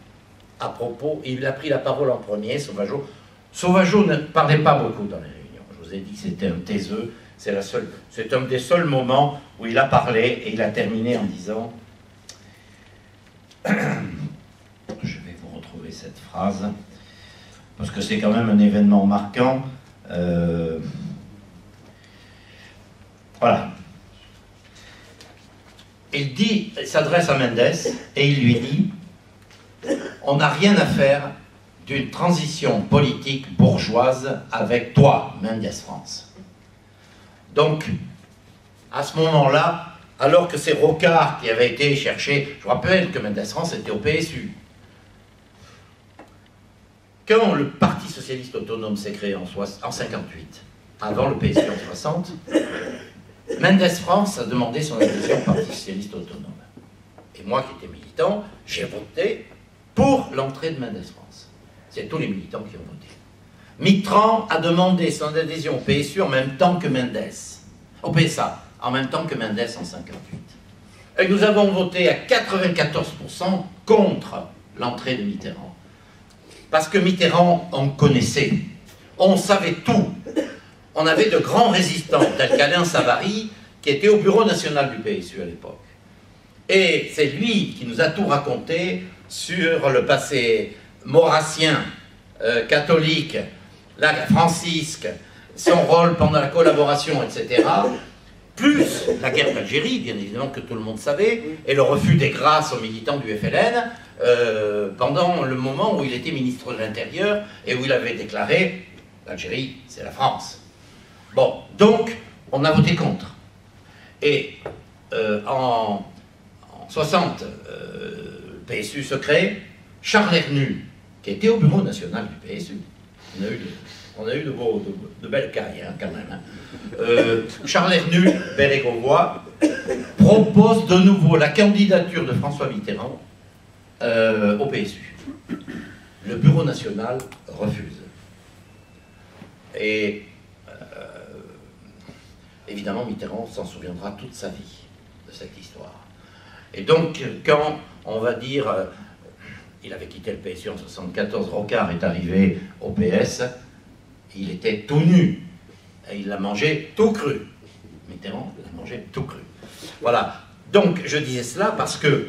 À propos, il a pris la parole en premier, Sauvageau. Sauvageau ne parlait pas beaucoup dans les réunions. Je vous ai dit que c'était un taiseux. C'est un des seuls moments où il a parlé, et il a terminé en disant je vais vous retrouver cette phrase parce que c'est quand même un événement marquant. Voilà. Il s'adresse à Mendes et il lui dit: on n'a rien à faire d'une transition politique bourgeoise avec toi, Mendes France. Donc, à ce moment-là, alors que c'est Rocard qui avait été chercher, je vous rappelle que Mendes France était au PSU. Quand le Parti Socialiste Autonome s'est créé en 58, avant le PSU en 60, Mendes France a demandé son adhésion au Parti Socialiste Autonome. Et moi qui étais militant, j'ai voté pour l'entrée de Mendes France. C'est tous les militants qui ont voté. Mitterrand a demandé son adhésion au PSU en même temps que Mendes, au PSA, en même temps que Mendes en 58. Et nous avons voté à 94% contre l'entrée de Mitterrand. Parce que Mitterrand, on connaissait, on savait tout. On avait de grands résistants, tel qu'Alain Savary, qui était au bureau national du PSU à l'époque. Et c'est lui qui nous a tout raconté sur le passé maurassien, catholique, la francisque, son rôle pendant la collaboration, etc. Plus la guerre d'Algérie, bien évidemment, que tout le monde savait, et le refus des grâces aux militants du FLN, pendant le moment où il était ministre de l'Intérieur, et où il avait déclaré « l'Algérie, c'est la France ». Bon, donc, on a voté contre. Et en 60, le PSU se crée, Charles Hernu, qui était au bureau national du PSU. On a eu de belles cailles, hein, quand même. Hein. Charles Hernu, Bérégovois, propose de nouveau la candidature de François Mitterrand au PSU. Le bureau national refuse. Et évidemment, Mitterrand s'en souviendra toute sa vie de cette histoire. Et donc, quand on va dire, il avait quitté le PSU en 1974, Rocard est arrivé au PS, il était tout nu, et il l'a mangé tout cru. Mitterrand l'a mangé tout cru. Voilà, donc je disais cela parce que,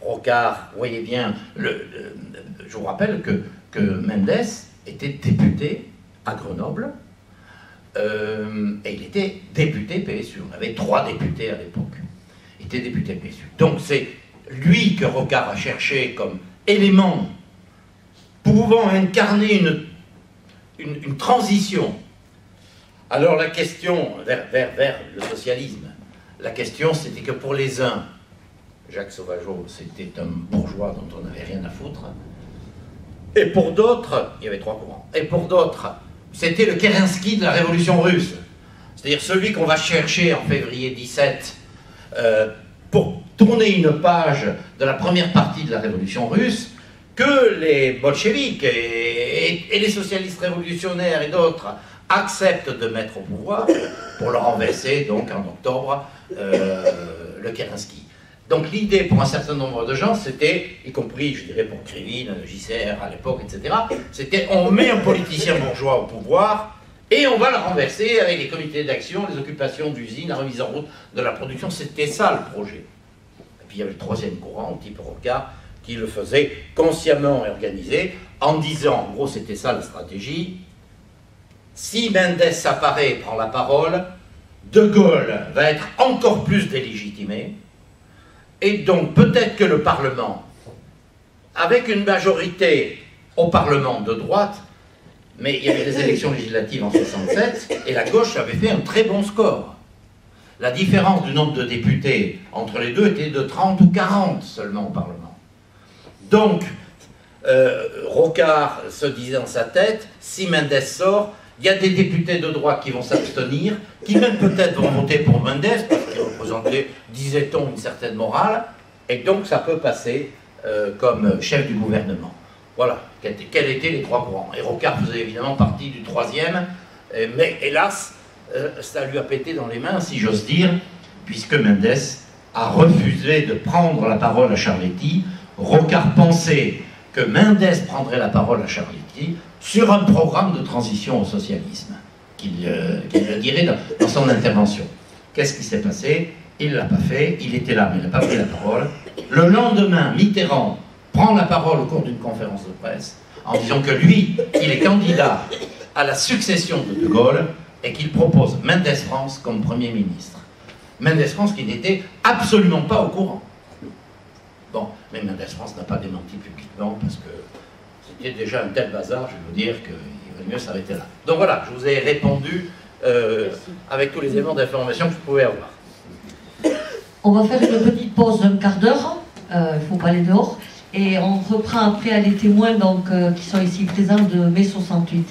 Rocard, vous voyez bien, je vous rappelle que Mendes était député à Grenoble, et il était député PSU. On avait 3 députés à l'époque. Il était député PSU. Donc c'est lui que Rocard a cherché comme élément pouvant incarner une transition. Alors la question, vers le socialisme, la question c'était que pour les uns, Jacques Sauvageau c'était un bourgeois dont on n'avait rien à foutre, et pour d'autres, il y avait 3 courants, et pour d'autres, c'était le Kerensky de la révolution russe, c'est-à-dire celui qu'on va chercher en février 17 pour tourner une page de la première partie de la révolution russe, que les bolcheviks et les socialistes révolutionnaires et d'autres acceptent de mettre au pouvoir pour le renverser, donc en octobre, le Kerensky. Donc l'idée pour un certain nombre de gens, c'était, y compris, je dirais, pour Krivine, JCR à l'époque, etc., c'était on met un politicien bourgeois au pouvoir et on va le renverser avec les comités d'action, les occupations d'usines, la remise en route de la production. C'était ça le projet. Et puis il y avait le 3e courant, type Rocard, qui le faisait consciemment et organisé, en disant, en gros c'était ça la stratégie, si Mendes apparaît et prend la parole, De Gaulle va être encore plus délégitimé, et donc peut-être que le Parlement, avec une majorité au Parlement de droite, mais il y avait les élections législatives en 67, et la gauche avait fait un très bon score. La différence du nombre de députés entre les deux était de 30 ou 40 seulement au Parlement. Donc, Rocard se disait dans sa tête, si Mendes sort, il y a des députés de droite qui vont s'abstenir, qui même peut-être vont voter pour Mendes, parce qu'il représentait, disait-on, une certaine morale, et donc ça peut passer comme chef du gouvernement. Voilà, quels étaient les 3 courants. Et Rocard faisait évidemment partie du 3e, mais hélas, ça lui a pété dans les mains, si j'ose dire, puisque Mendes a refusé de prendre la parole à Charletti. Rocard pensait que Mendes prendrait la parole à Charletti sur un programme de transition au socialisme, qu'il le dirait dans son intervention. Qu'est-ce qui s'est passé? Il ne l'a pas fait, il était là, mais il n'a pas pris la parole. Le lendemain, Mitterrand prend la parole au cours d'une conférence de presse en disant que lui, il est candidat à la succession de Gaulle et qu'il propose Mendes France comme Premier ministre. Mendes France qui n'était absolument pas au courant. Bon, mais Mendes France n'a pas démenti publiquement parce que c'était déjà un tel bazar, je vais vous dire qu'il valait mieux s'arrêter là. Donc voilà, je vous ai répondu avec tous les éléments d'information que vous pouvez avoir. On va faire une petite pause d'un quart d'heure, il ne faut pas aller dehors, et on reprend après à les témoins donc, qui sont ici présents de mai 68.